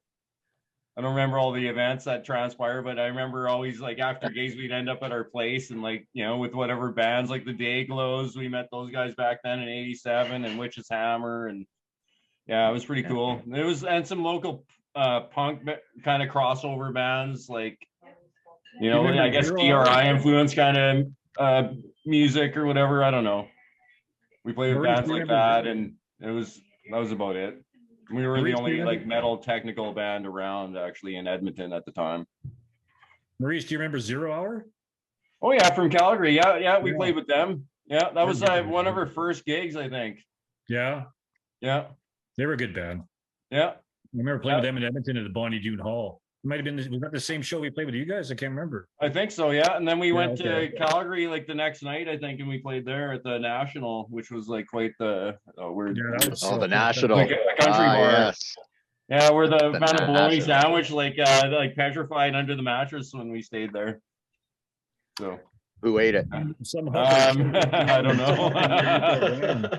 don't remember all the events that transpired, but I remember always like after gigs we'd end up at our place, and like, you know, with whatever bands, like the Dayglows, we met those guys back then in '87, and Witch's Hammer, and yeah, it was pretty cool. It was, and some local punk kind of crossover bands, like, you know, I guess DRI influence kind of music or whatever. I don't know. We played with bands like that, and that was about it. We were the only like metal technical band around actually in Edmonton at the time. Maurice, do you remember 0 Hour? Oh yeah, from Calgary. Yeah, we played with them. Yeah, that was one of our first gigs, I think. Yeah. They were a good band. Yeah. I remember playing with them in Edmonton at the Bonnie Doon Hall. It might have been, was that the same show we played with you guys? I can't remember. I think so, yeah. And then we went to Calgary like the next night, I think, and we played there at the National, which was like quite the weird. Yeah, the National. Like a country bar. Yes. Yeah, where the found a bologna sandwich like petrified under the mattress when we stayed there. So who ate it? I don't know.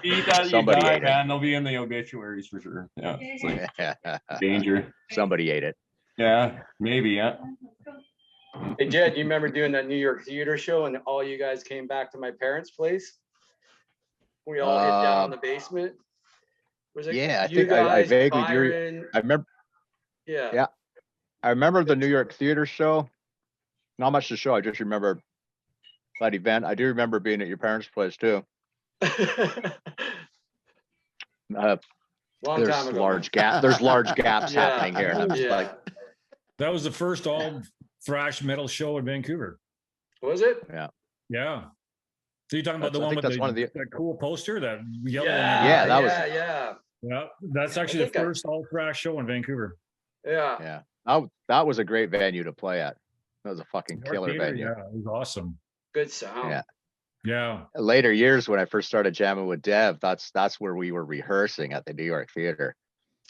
Eat that, somebody you die, man. They'll be in the obituaries for sure. Yeah, it's like danger. Somebody ate it. Yeah, maybe. Yeah. Hey Jed, you remember doing that New York theater show and all you guys came back to my parents' place? We all hid down in the basement. Was it I think I vaguely do. I remember. Yeah. I remember the New York theater show. Not much to show. I just remember that event. I do remember being at your parents' place too. Long time ago. There's large gaps happening here. And I'm just like, that was the first all thrash metal show in Vancouver. Was it? Yeah. So you're talking about the one with that cool poster, that yellow? Yeah. That's actually the first all thrash show in Vancouver. Yeah. That was a great venue to play at. That was a fucking killer venue. Yeah, it was awesome. Good sound. Yeah. Later years, when I first started jamming with Dev, that's where we were rehearsing at the New York Theater,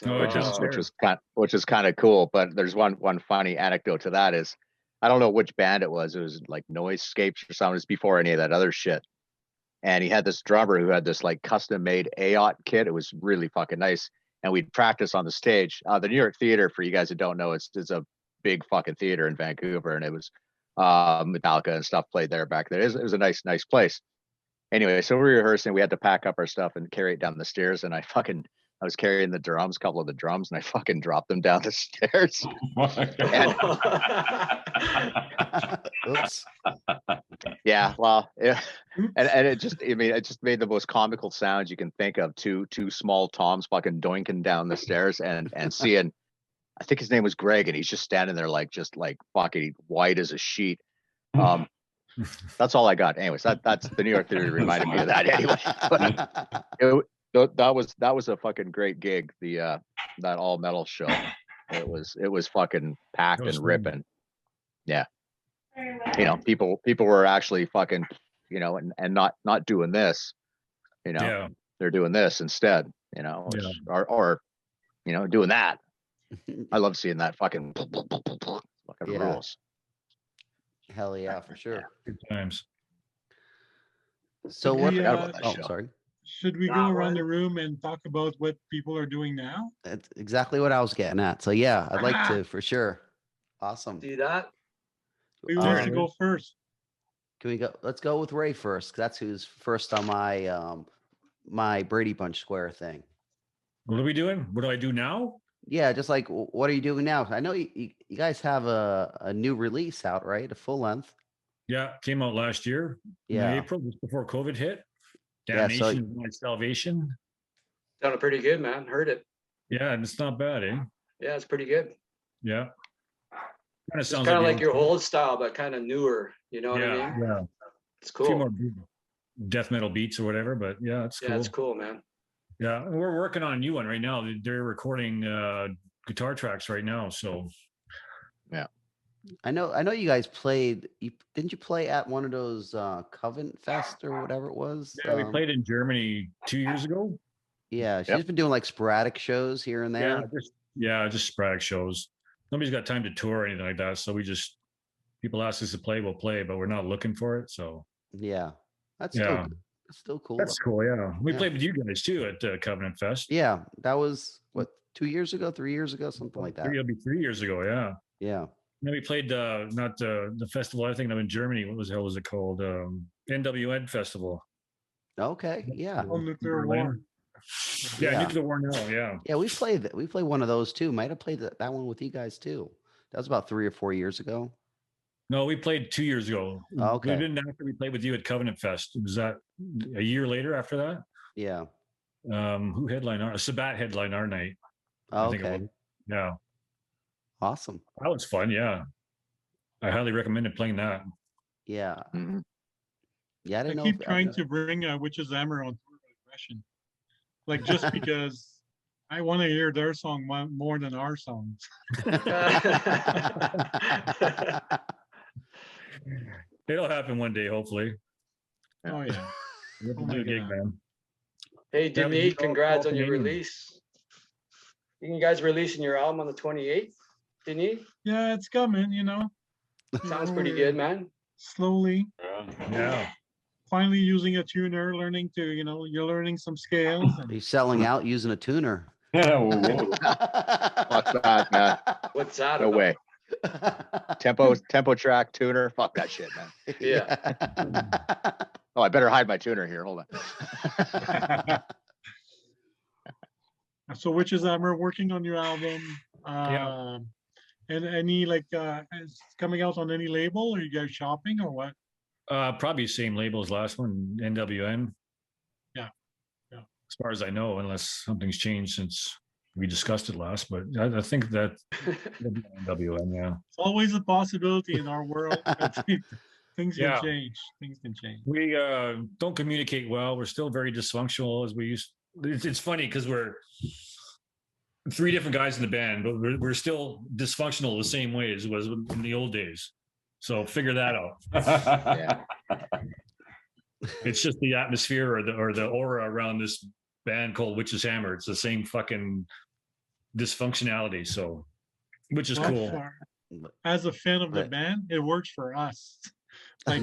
which is kind of cool. But there's one funny anecdote to that is, I don't know which band it was. It was like Noisescapes or something. It was before any of that other shit. And he had this drummer who had this like custom made AOT kit. It was really fucking nice. And we'd practice on the stage. The New York Theater, for you guys that don't know, it's a big fucking theater in Vancouver, and it was Metallica and stuff played there back then. It was a nice place. Anyway, so we were rehearsing. We had to pack up our stuff and carry it down the stairs. And I was carrying the drums, a couple of the drums, and I fucking dropped them down the stairs. Oops. Yeah, well, and it just made the most comical sounds you can think of. Two small Toms fucking doinking down the stairs and seeing, I think his name was Greg, and he's just standing there like fucking white as a sheet. That's all I got. Anyways, that's the New York Theater reminded me of that anyway. But that was a fucking great gig. That all metal show. It was fucking packed and ripping. Yeah. People were actually fucking, and not doing this, they're doing this instead, or doing that. I love seeing that fucking rules. Hell yeah, for sure. Good times. So what? Sorry. Should we go around the room and talk about what people are doing now? That's exactly what I was getting at. So yeah, I'd like to for sure. Awesome. Do that. Who wants to go first? Can we go? Let's go with Ray first. That's who's first on my my Brady Bunch Square thing. What are we doing? What do I do now? Yeah, just like, what are you doing now? I know you guys have a new release out, right? A full length. Yeah, came out last year. Yeah, in April, just before COVID hit. Damnation is my salvation. Sounded pretty good, man. Heard it. Yeah, and it's not bad, eh? Yeah, it's pretty good. Yeah. It's kind of like your old style, but kind of newer. You know what I mean? Yeah. It's cool. A few more death metal beats or whatever, but yeah, it's cool. Yeah, it's cool, man. Yeah, we're working on a new one right now. They're recording guitar tracks right now, so yeah. I know you guys played. Didn't you play at one of those Covenant Fest or whatever it was? Yeah, we played in Germany 2 years ago. Yeah, she's been doing like sporadic shows here and there. Just sporadic shows. Nobody's got time to tour or anything like that, so people ask us to play, we'll play, but we're not looking for it. So yeah, that's still cool. That's cool. Yeah, we played with you guys too at Covenant Fest. Yeah, that was what, 2 years ago, 3 years ago, something like that. It'll be 3 years ago. Yeah. Yeah. Then we played not the festival. I think I'm in Germany. What the hell was it called? NWN Festival. Okay. Yeah. Nuclear War. Yeah, Nuclear War now. Yeah. Yeah, we played one of those too. Might have played that one with you guys too. That was about 3 or 4 years ago. No, we played 2 years ago. Okay. We didn't after we played with you at Covenant Fest. Was that a year later after that? Yeah. Who headlined our Sabat headlined our night? Oh, I think it okay. was. Yeah. Awesome. That was fun. Yeah. I highly recommended playing that. Yeah. Mhm. Yeah, I I didn't know keep if trying to bring Witch's Hammer on aggression, like just because I want to hear their song more than our songs. It'll happen one day, hopefully. Oh yeah. We'll Oh do my a gig, God. man. Hey, That was Denis, all congrats on your Canadian. release. You guys releasing your album on the 28th, Denis? Yeah, it's coming, you know. Sounds know, pretty we're good, man. Slowly, Yeah. finally using a tuner, learning to, you're learning some scales. Are And you selling out using a tuner? Whoa. Fuck that, man. What's that No about? way. Tempo track tuner. Fuck that shit, man. Yeah. Oh, I better hide my tuner here. Hold on. so Witch's Hammer working on your album. Yeah. And any is coming out on any label? Are you guys shopping or what? Probably same label as last one, NWN. Yeah. As far as I know, unless something's changed since we discussed it last, but I think that NWN, yeah. It's always a possibility in our world. Things can Yeah. change. Things can change. We don't communicate well. We're still very dysfunctional as we used. It's funny because we're 3 different guys in the band, but we're still dysfunctional the same way as it was in the old days. So figure that out. Yeah. It's just the atmosphere or the aura around this band called Witch's Hammer. It's the same fucking dysfunctionality. So, which is Well, cool. As a fan of the Right. band, it works for us. Like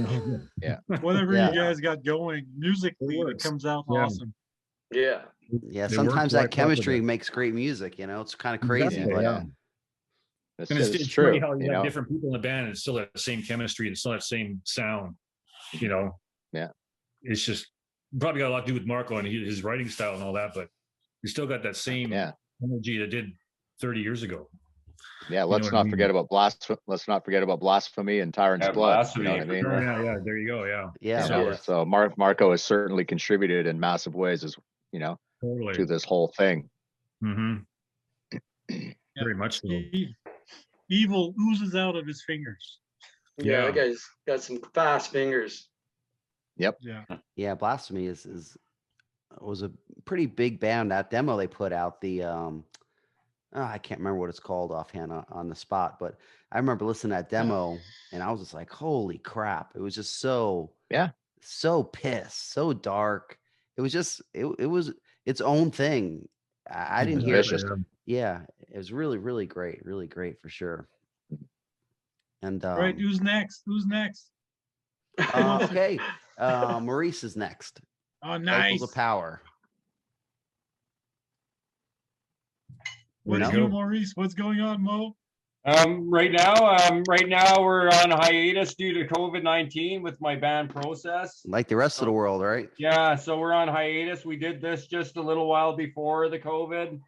Yeah. whatever Yeah. you guys got going musically, it works. comes out Yeah. awesome. Yeah. Yeah, It sometimes works right that chemistry with it. makes great music. It's kind of crazy, Exactly, but yeah. It's, And it's it's true. funny how you You have know. different people in the band and it's still that same chemistry and still that same sound. Yeah. It's just probably got a lot to do with Marco and his writing style and all that, but you still got that same Yeah. energy that did 30 years ago. Yeah. know Let's what I not mean? forget about Let's not forget about blasphemy and Tyrant's Yeah, blood. Blasphemy. You know what I mean? Oh, yeah, there you go. Yeah, yeah, You of know, course. so Marco has certainly contributed in massive ways, as totally. to this whole thing. Mm-hmm. Yeah. Very much so. Evil oozes out of his fingers. Yeah, Yeah. that guy's got some fast fingers. Yeah. Yeah, Blasphemy was a pretty big band. That demo they put out, I can't remember what it's called offhand on the spot, but I remember listening to that demo and I was just like, holy crap. It was just so pissed, so dark. It was just, it was its own thing. I didn't hear Vicious. Yeah, it was really, really great for sure. And Right. Who's next? okay. Maurice is next. Oh, Cycles nice. of Power. What's Way to new, go. Maurice? What's going on, Mo? Right now we're on hiatus due to COVID-19 with my band Process. Like the rest of the world, right? Yeah, so we're on hiatus. We did this just a little while before the COVID.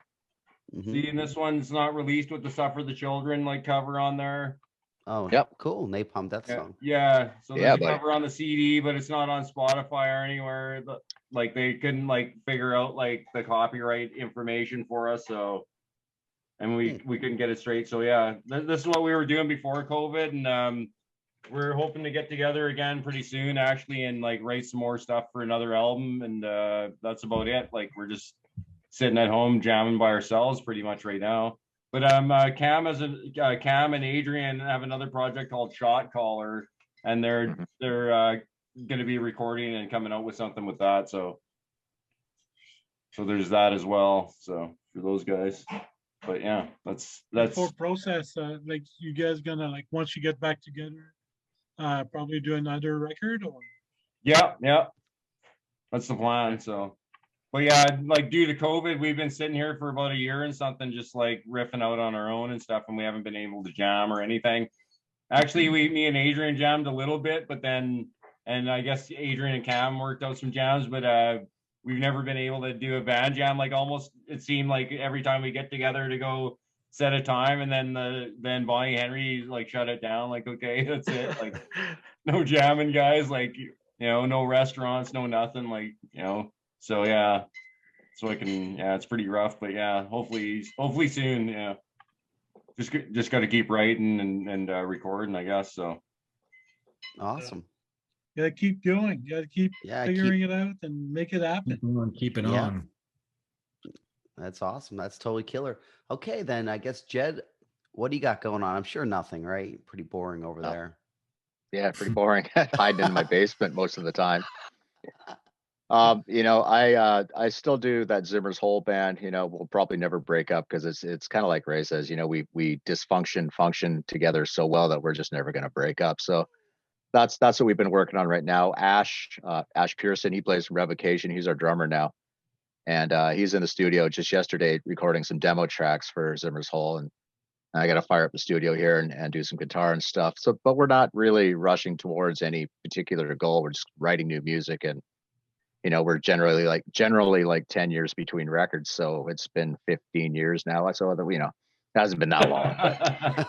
Mhm. See, and this one's not released with the Suffer the Children cover on there. Oh, Yep. Cool. Napalm Death Song. Yeah. So Yeah, there's a buddy. cover on the CD, but it's not on Spotify or anywhere. Like they couldn't figure out the copyright information for us. So, and we couldn't get it straight. So yeah, this is what we were doing before COVID, and we're hoping to get together again pretty soon, actually, and write some more stuff for another album. And that's about it. We're just sitting at home jamming by ourselves pretty much right now. But Cam and Adrian have another project called Shot Caller, and they're going to be recording and coming out with something with that. So there's that as well. So for those guys, but yeah, that's For Process. You guys gonna once you get back together, probably do another record or? yeah, that's the plan. So. But yeah, due to COVID, we've been sitting here for about a year and something, just riffing out on our own and stuff, and we haven't been able to jam or anything. Actually, me and Adrian jammed a little bit, but then, and I guess Adrian and Cam worked out some jams, but we've never been able to do a band jam. Almost, it seemed like every time we get together to go set a time, and then Bonnie Henry shut it down. Okay, that's it. No jamming, guys. No restaurants, no nothing. So yeah, so I can. Yeah, it's pretty rough, but yeah, hopefully soon. Yeah, just got to keep writing and recording, I guess. So Awesome. You gotta keep going. You gotta keep figuring it out and make it happen. Keep it on. That's awesome. That's totally killer. Okay, then I guess Jed, what do you got going on? I'm sure nothing, right? Pretty boring over there. Yeah, pretty boring. Hiding in my basement most of the time. I still do that Zimmer's whole band. We'll probably never break up because it's kind of like Ray says. We function together so well that we're just never going to break up. So that's what we've been working on right now. Ash Pearson, he plays Revocation. He's our drummer now, and he's in the studio just yesterday recording some demo tracks for Zimmer's Hole, and I got to fire up the studio here and do some guitar and stuff. So, but we're not really rushing towards any particular goal. We're just writing new music, and we're generally like 10 years between records. So it's been 15 years now. So that it hasn't been that long. But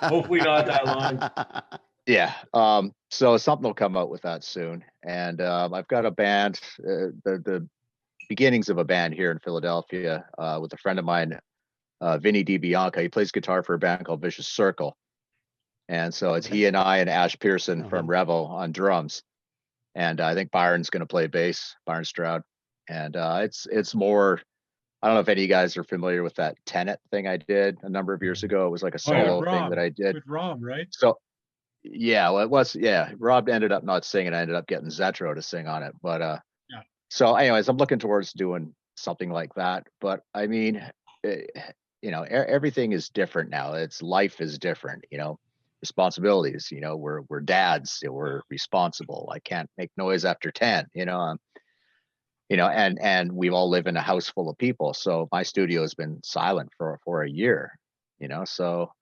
hopefully not that long. Yeah. So something will come out with that soon. And I've got a band, the beginnings of a band here in Philadelphia with a friend of mine, Vinny DiBianca. He plays guitar for a band called Vicious Circle. And so it's he and I and Ash Pearson from Revo on drums. And I think Byron's going to play bass, Byron Stroud. And it's more, I don't know if any of you guys are familiar with that Tenet thing I did a number of years ago. It was like a solo thing that I did. With Rob, right? So, yeah, well, it was, Rob ended up not singing. I ended up getting Zetro to sing on it. But so anyways, I'm looking towards doing something like that. But I mean, everything is different now. Life is different, responsibilities, we're dads, we're responsible. I can't make noise after 10, and we all live in a house full of people. So my studio has been silent for a year, so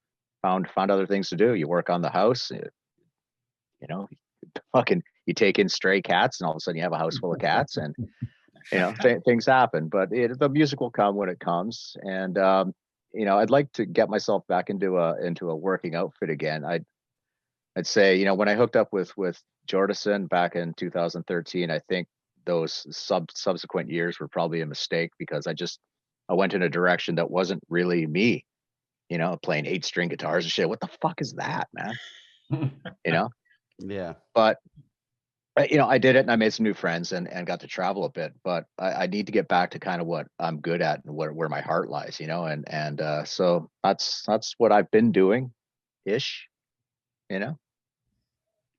found other things to do. You work on the house, you take in stray cats and all of a sudden you have a house full of cats, and, things happen, but the music will come when it comes. And, I'd like to get myself back into a working outfit again. I'd say, when I hooked up with Jordison back in 2013, I think those subsequent years were probably a mistake because I went in a direction that wasn't really me, playing 8-string guitars and shit. What the fuck is that, man? Yeah. But I did it and I made some new friends and got to travel a bit, but I need to get back to kind of what I'm good at and where my heart lies, and so that's what I've been doing ish, Yeah.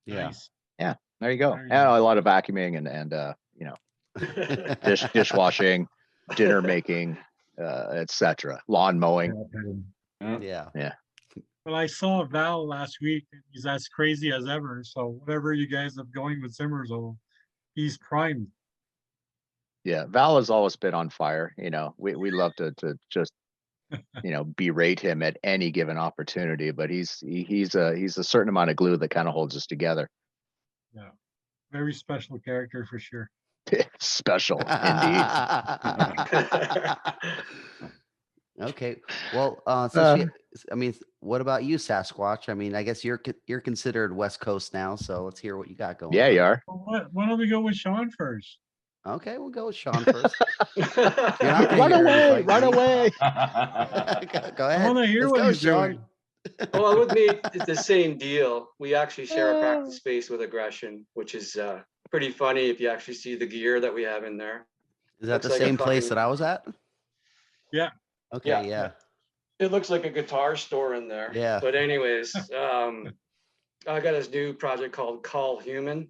Nice. Yeah. There you go. And a lot of vacuuming and dishwashing, dinner making, etc. Lawn mowing. Yeah. Well, I saw Val last week. He's as crazy as ever. So whatever you guys have going with Zimmer's, he's primed. Yeah, Val has always been on fire. We love to just berate him at any given opportunity, but he's a certain amount of glue that kind of holds us together. Yeah, very special character for sure. Special indeed. Okay. Well, what about you, Sasquatch? I mean, I guess you're considered West Coast now, so let's hear what you got going. Yeah, on. You are. Well, why don't we go with Shawn first? Okay, we'll go with Shawn first. Run away! Go ahead. I want to hear what he's doing. Well, with me, it's the same deal. We actually share a practice space with Aggression, which is pretty funny if you actually see the gear that we have in there. Is that the same place that I was at? Yeah. Okay, yeah. It looks like a guitar store in there. Yeah. But anyways, I got this new project called Cull Human,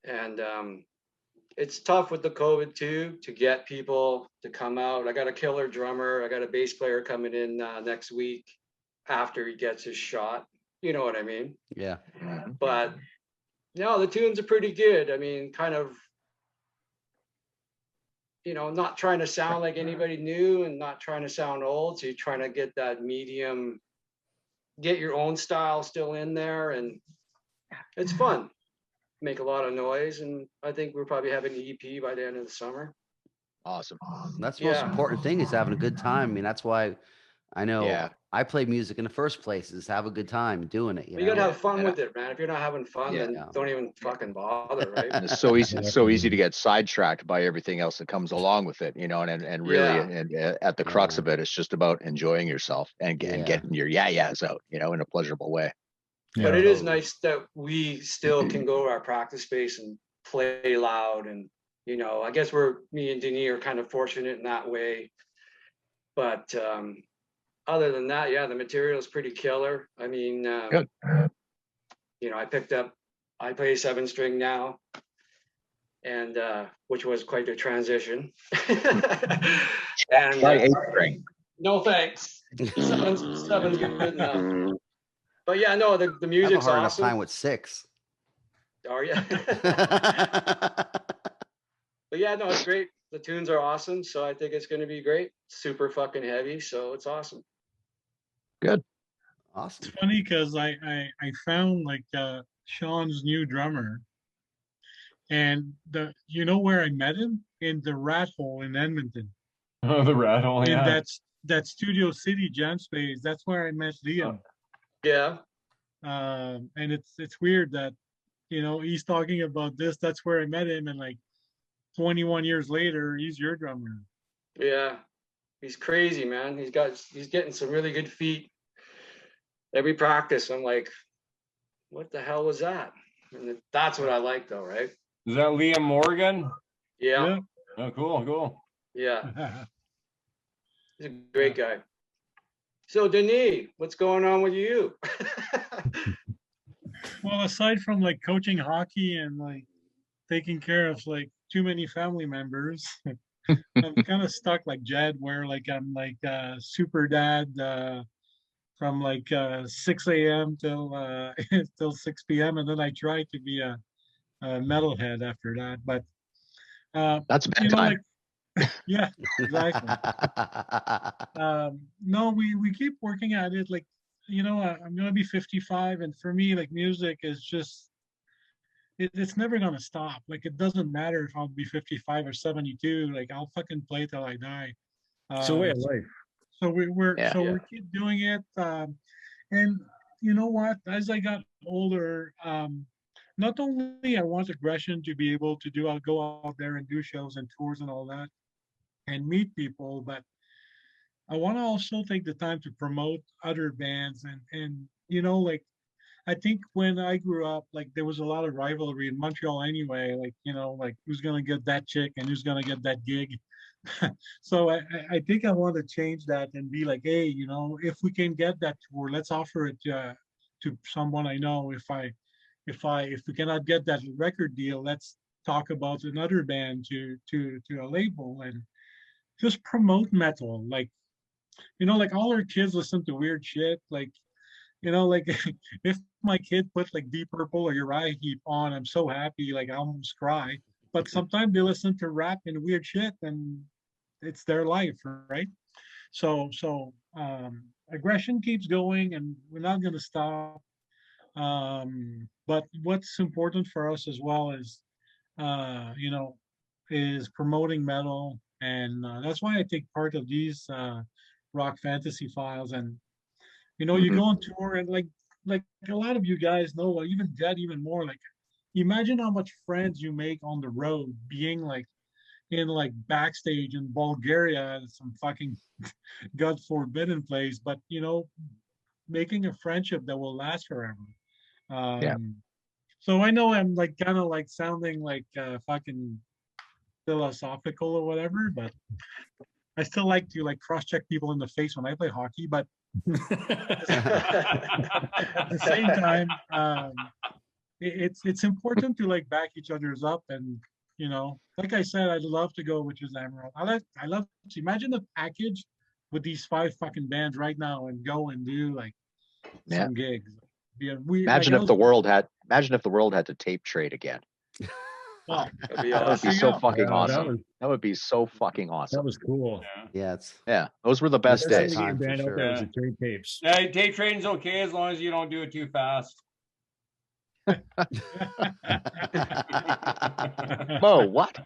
and it's tough with the COVID too to get people to come out. I got a killer drummer. I got a bass player coming in next week after he gets his shot. You know what I mean? Yeah. But no, the tunes are pretty good. I mean, kind of, not trying to sound like anybody new and not trying to sound old. So you're trying to get that medium, get your own style still in there. And it's fun. Make a lot of noise. And I think we'll probably have an EP by the end of the summer. Awesome. That's the most important thing is having a good time. I mean, that's why I know I play music in the first place, is have a good time doing it. You gotta have fun with it, man. If you're not having fun, then don't even fucking bother, right? And it's so easy to get sidetracked by everything else that comes along with it, you know, and really, and at the crux of it, it's just about enjoying yourself and getting your yeahs out, you know, in a pleasurable way. But it is nice that we still can go to our practice space and play loud, and you know, I guess me and Denis are kind of fortunate in that way. But other than that, the material is pretty killer. I mean, you know, I play 7-string now, and which was quite a transition. And try 8-string. No thanks. Seven's good enough. But yeah, no, the music's I have a hard awesome. enough time with 6. Are you? But yeah, no, it's great. The tunes are awesome, so I think it's going to be great. Super fucking heavy, so it's awesome. Good. Awesome. It's funny because I found like Shawn's new drummer, and you know where I met him? In the Rat Hole in Edmonton. Oh, the Rat Hole, in that Studio City jam space. That's where I met Liam. Yeah. And it's weird that, you know, he's talking about this. That's where I met him, and like 21 years later, he's your drummer. Yeah, he's crazy, man. He's getting some really good feet. Every practice, I'm like, what the hell was that? And that's what I like, though, right? Is that Liam Morgan? Yeah. Oh, cool. Yeah. He's a great guy. So, Denis, what's going on with you? Well, aside from like coaching hockey and like taking care of like too many family members, I'm kind of stuck like Jed, where like I'm like super dad from like 6 a.m. till till 6 p.m. and then I try to be a metalhead after that. But that's bedtime. Yeah, exactly. No, we keep working at it. Like, you know, I'm gonna be 55, and for me, like, music is just it's never gonna stop. Like, it doesn't matter if I'll be 55 or 72. Like, I'll fucking play till I die. It's a way of life. So we keep doing it. And you know what? As I got older, not only I want aggression to be able to go out there and do shows and tours and all that, and meet people, but I want to also take the time to promote other bands, and you know, like, I think when I grew up, like, there was a lot of rivalry in Montreal anyway, like, you know, like, who's gonna get that chick and who's gonna get that gig. So I think I want to change that and be like, hey, you know, if we can get that tour, let's offer it to someone I know. If we cannot get that record deal, let's talk about another band to a label and just promote metal. Like, you know, like, all our kids listen to weird shit. Like, you know, like, if my kid put like Deep Purple or Uriah Heep on, I'm so happy, like, I almost cry. But sometimes they listen to rap and weird shit, and it's their life, right? So aggression keeps going, and we're not going to stop. But what's important for us as well is, you know, is promoting metal, and that's why I take part of these rock fantasy files. And you know, you go on tour, and like a lot of you guys know, even Jed, even more. Like, imagine how much friends you make on the road, being like in like backstage in Bulgaria, some fucking God forbidden place, but you know, making a friendship that will last forever. So I know I'm like kind of like sounding like fucking philosophical or whatever, but I still like to like cross-check people in the face when I play hockey. But at the same time, it's important to like back each other's up. And you know, like I said, I'd love to go, which is Armoros. I love to imagine the package with these 5 fucking bands right now and go and do like some gigs. Imagine if the world had to tape trade again. Wow, that would be so fucking awesome. That would be so fucking awesome. That was cool. Yeah, those were the best days. Band out there was the tape tapes. Yeah, tape trading's okay as long as you don't do it too fast. Whoa, what?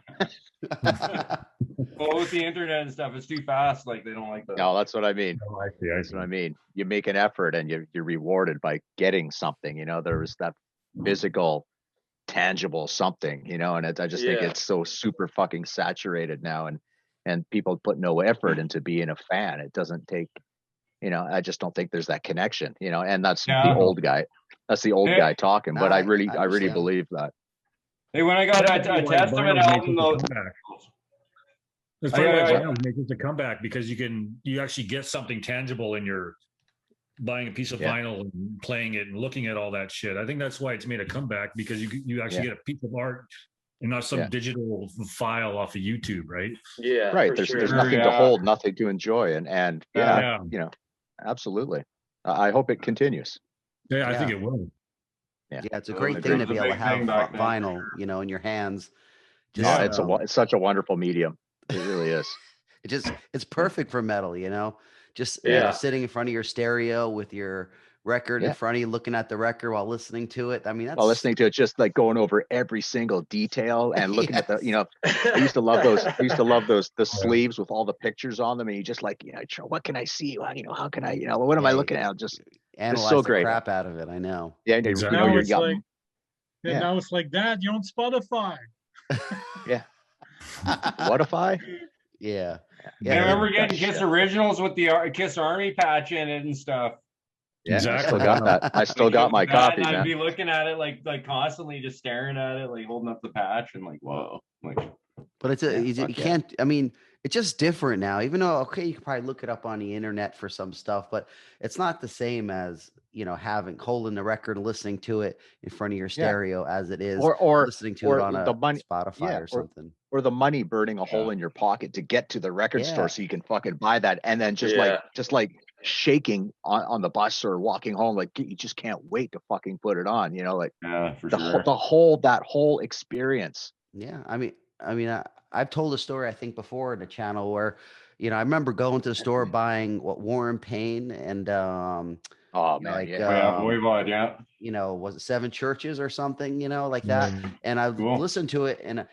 Well, with the internet and stuff, it's too fast. Like they don't like that. No, that's what I mean. Oh, I see. That's what I mean. You make an effort and you're rewarded by getting something. There is that physical, tangible something. And I just think it's so super fucking saturated now, and people put no effort into being a fan. It doesn't take. I just don't think there's that connection. And that's the old guy. That's the old guy talking. But I really believe that. Hey, when I got a Testament album, though. It's funny why vinyl makes a comeback, because you actually get something tangible in your buying a piece of vinyl and playing it and looking at all that shit. I think that's why it's made a comeback, because you actually get a piece of art and not some digital file off of YouTube, right? Yeah, right. There's nothing to hold, nothing to enjoy, and absolutely. I hope it continues. Yeah, I think it will. Yeah, it's a great thing to be able to have vinyl, in your hands. It's such a wonderful medium. It really is. It's perfect for metal, just sitting in front of your stereo with your record in front of you, looking at the record while listening to it. I mean, that's listening to it, just like going over every single detail and looking at the, I used to love those, the sleeves with all the pictures on them. And you just like, what can I see? How can I, what am I looking at? Just analyze so the great. crap out of it. I know. Yeah. Exactly. Now it's like that. You're on Spotify. Yeah. Spotify. Yeah. I remember getting Kiss Originals with the Kiss Army patch in it and stuff. Yeah, exactly. I still got that. I still got my copy. I'd be looking at it like constantly, just staring at it, like holding up the patch and like, whoa. But you can't. I mean, it's just different now. Even though you can probably look it up on the internet for some stuff, but it's not the same as holding the record and listening to it in front of your stereo as it is, or listening to it on a Spotify or something. Or the money burning a hole in your pocket to get to the record store so you can fucking buy that, and then just like shaking on the bus or walking home, like you just can't wait to fucking put it on, the whole experience. Yeah, I mean, I've told a story I think before in the channel where, I remember going to the store buying War and Pain and was it Seven Churches or something, like that, and I've listened to it and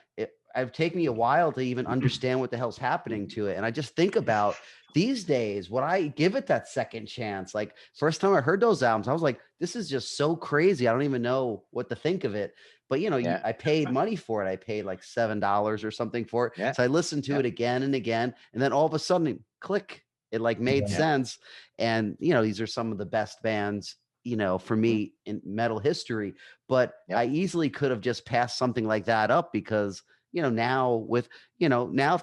I've taken me a while to even understand what the hell's happening to it. And I just think about these days, would I give it that second chance? Like first time I heard those albums, I was like, this is just so crazy. I don't even know what to think of it. But I paid money for it. I paid like $7 or something for it. Yeah. So I listened to it again and again. And then all of a sudden, click, it like made sense. And, these are some of the best bands, for me in metal history. But I easily could have just passed something like that up because now if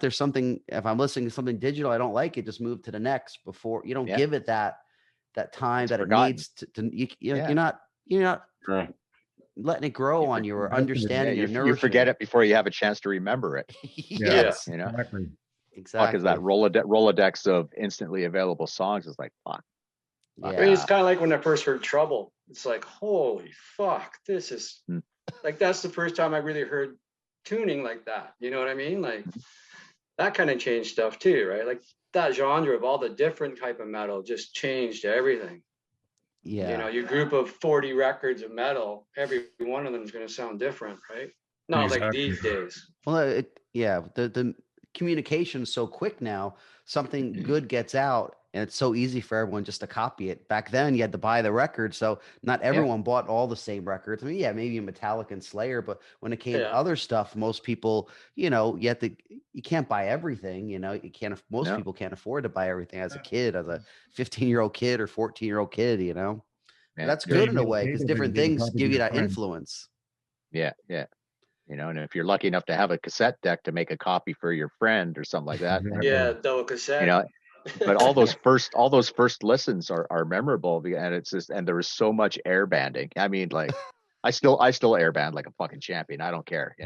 there's something, if I'm listening to something digital, I don't like it, just move to the next before you don't give it that time it's that forgotten. It needs to you're not letting it grow on you or understanding you forget it before you have a chance to remember it. Yes. Exactly. Exactly. Because that Rolodex of instantly available songs is like, fuck. Yeah. I mean, it's kind of like when I first heard Trouble. It's like, holy fuck, this is like, that's the first time I really heard tuning like that. You know what I mean? Like that kind of changed stuff too, right? Like that genre of all the different type of metal just changed everything. Yeah. Your group of 40 records of metal, every one of them is going to sound different, right? Not like these days. Well, the communication is so quick now. Something good gets out and it's so easy for everyone just to copy it. Back then you had to buy the record, so not everyone bought all the same records. I mean, maybe Metallica and Slayer, but when it came to other stuff, most people, you can't buy everything. Most people can't afford to buy everything as a kid, as a 15-year-old kid or 14-year-old kid. And that's good in a way because different things give you that influence. Yeah. And if you're lucky enough to have a cassette deck to make a copy for your friend or something like that, double cassette. But all those first listens are memorable, and it's just, and there was so much air banding. I mean, like I still air band like a fucking champion. I don't care,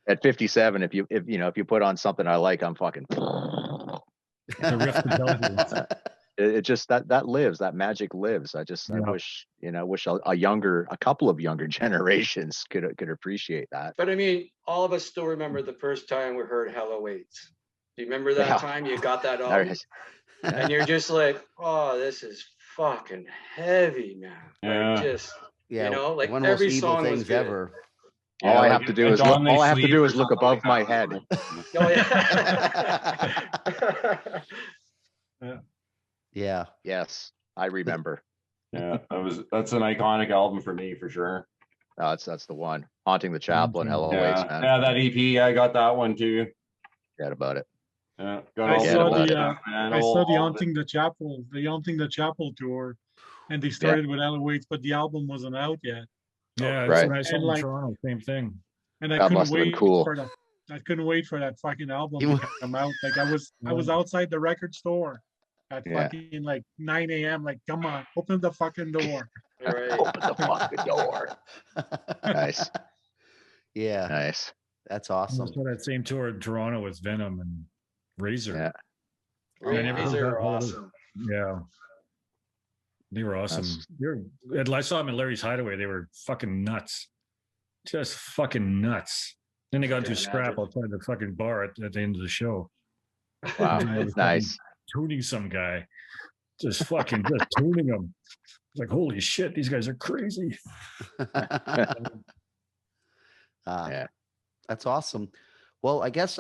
At 57, if you put on something I like, I'm fucking. It just that lives, that magic lives. I wish a couple of younger generations could appreciate that. But I mean, all of us still remember the first time we heard Hell Awaits. Do you remember that time you got that album? And you're just like, oh, this is fucking heavy, man. Like just like one of every most evil song things was good. ever. All I have to do is look, Dawn They all I have to Sleep do or is look something above like my that. head. Oh, yeah. Yeah. Yes, I remember. Yeah, that's an iconic album for me for sure. That's the one. Haunting the Chaplain, Hell Awaits, man. Yeah, that EP, I got that one too. Forget about it. Yeah, got I all Forget saw about the it. man, I saw the all of it. Haunting the Chapel tour, and they started with Eloise, but the album wasn't out yet. Yeah, Right. that's what I saw And in like, Toronto. Same thing. and I That couldn't must have been wait cool. for that. I couldn't wait for that fucking album You- to come out. Like I was outside the record store at Yeah. fucking like 9 a.m. Like, come on, open the fucking door. All right. Open the fucking door. Nice. Yeah, Nice. that's I awesome. saw that same tour in Toronto with Venom and Razor. Yeah. I never These heard are that whole- awesome. Yeah. They were awesome. I saw them in Larry's Hideaway. They were fucking nuts. Just fucking nuts. Then they got into a Can't scrap imagine. outside the fucking bar at the end of the show. Wow. I was Nice. tuning some guy. Just tuning him. Like, holy shit, these guys are crazy. Yeah. That's awesome. Well, I guess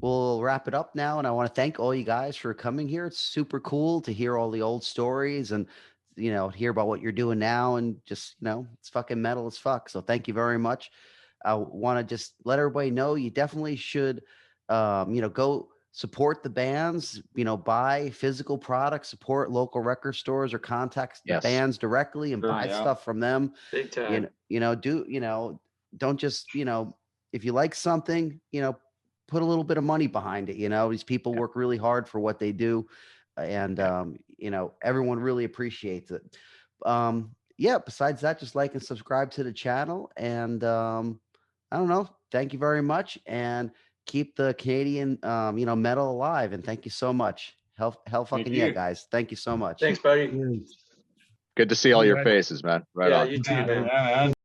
we'll wrap it up now. And I want to thank all you guys for coming here. It's super cool to hear all the old stories and, hear about what you're doing now. And just, it's fucking metal as fuck. So thank you very much. I want to just let everybody know you definitely should, go support the bands, buy physical products, support local record stores or contact the Yes. bands directly and Sure, buy yeah. stuff from them. Big time. Don't just, if you like something, put a little bit of money behind it. These people work really hard for what they do. And, everyone really appreciates it. Besides that, just like and subscribe to the channel. And, I don't know. Thank you very much. And keep the Canadian, metal alive. And thank you so much. Hell fucking yeah, you. guys. Thank you so much. Thanks, buddy. Good to see all your Yeah. faces, man. Right Yeah, on. you too, man. Yeah, man.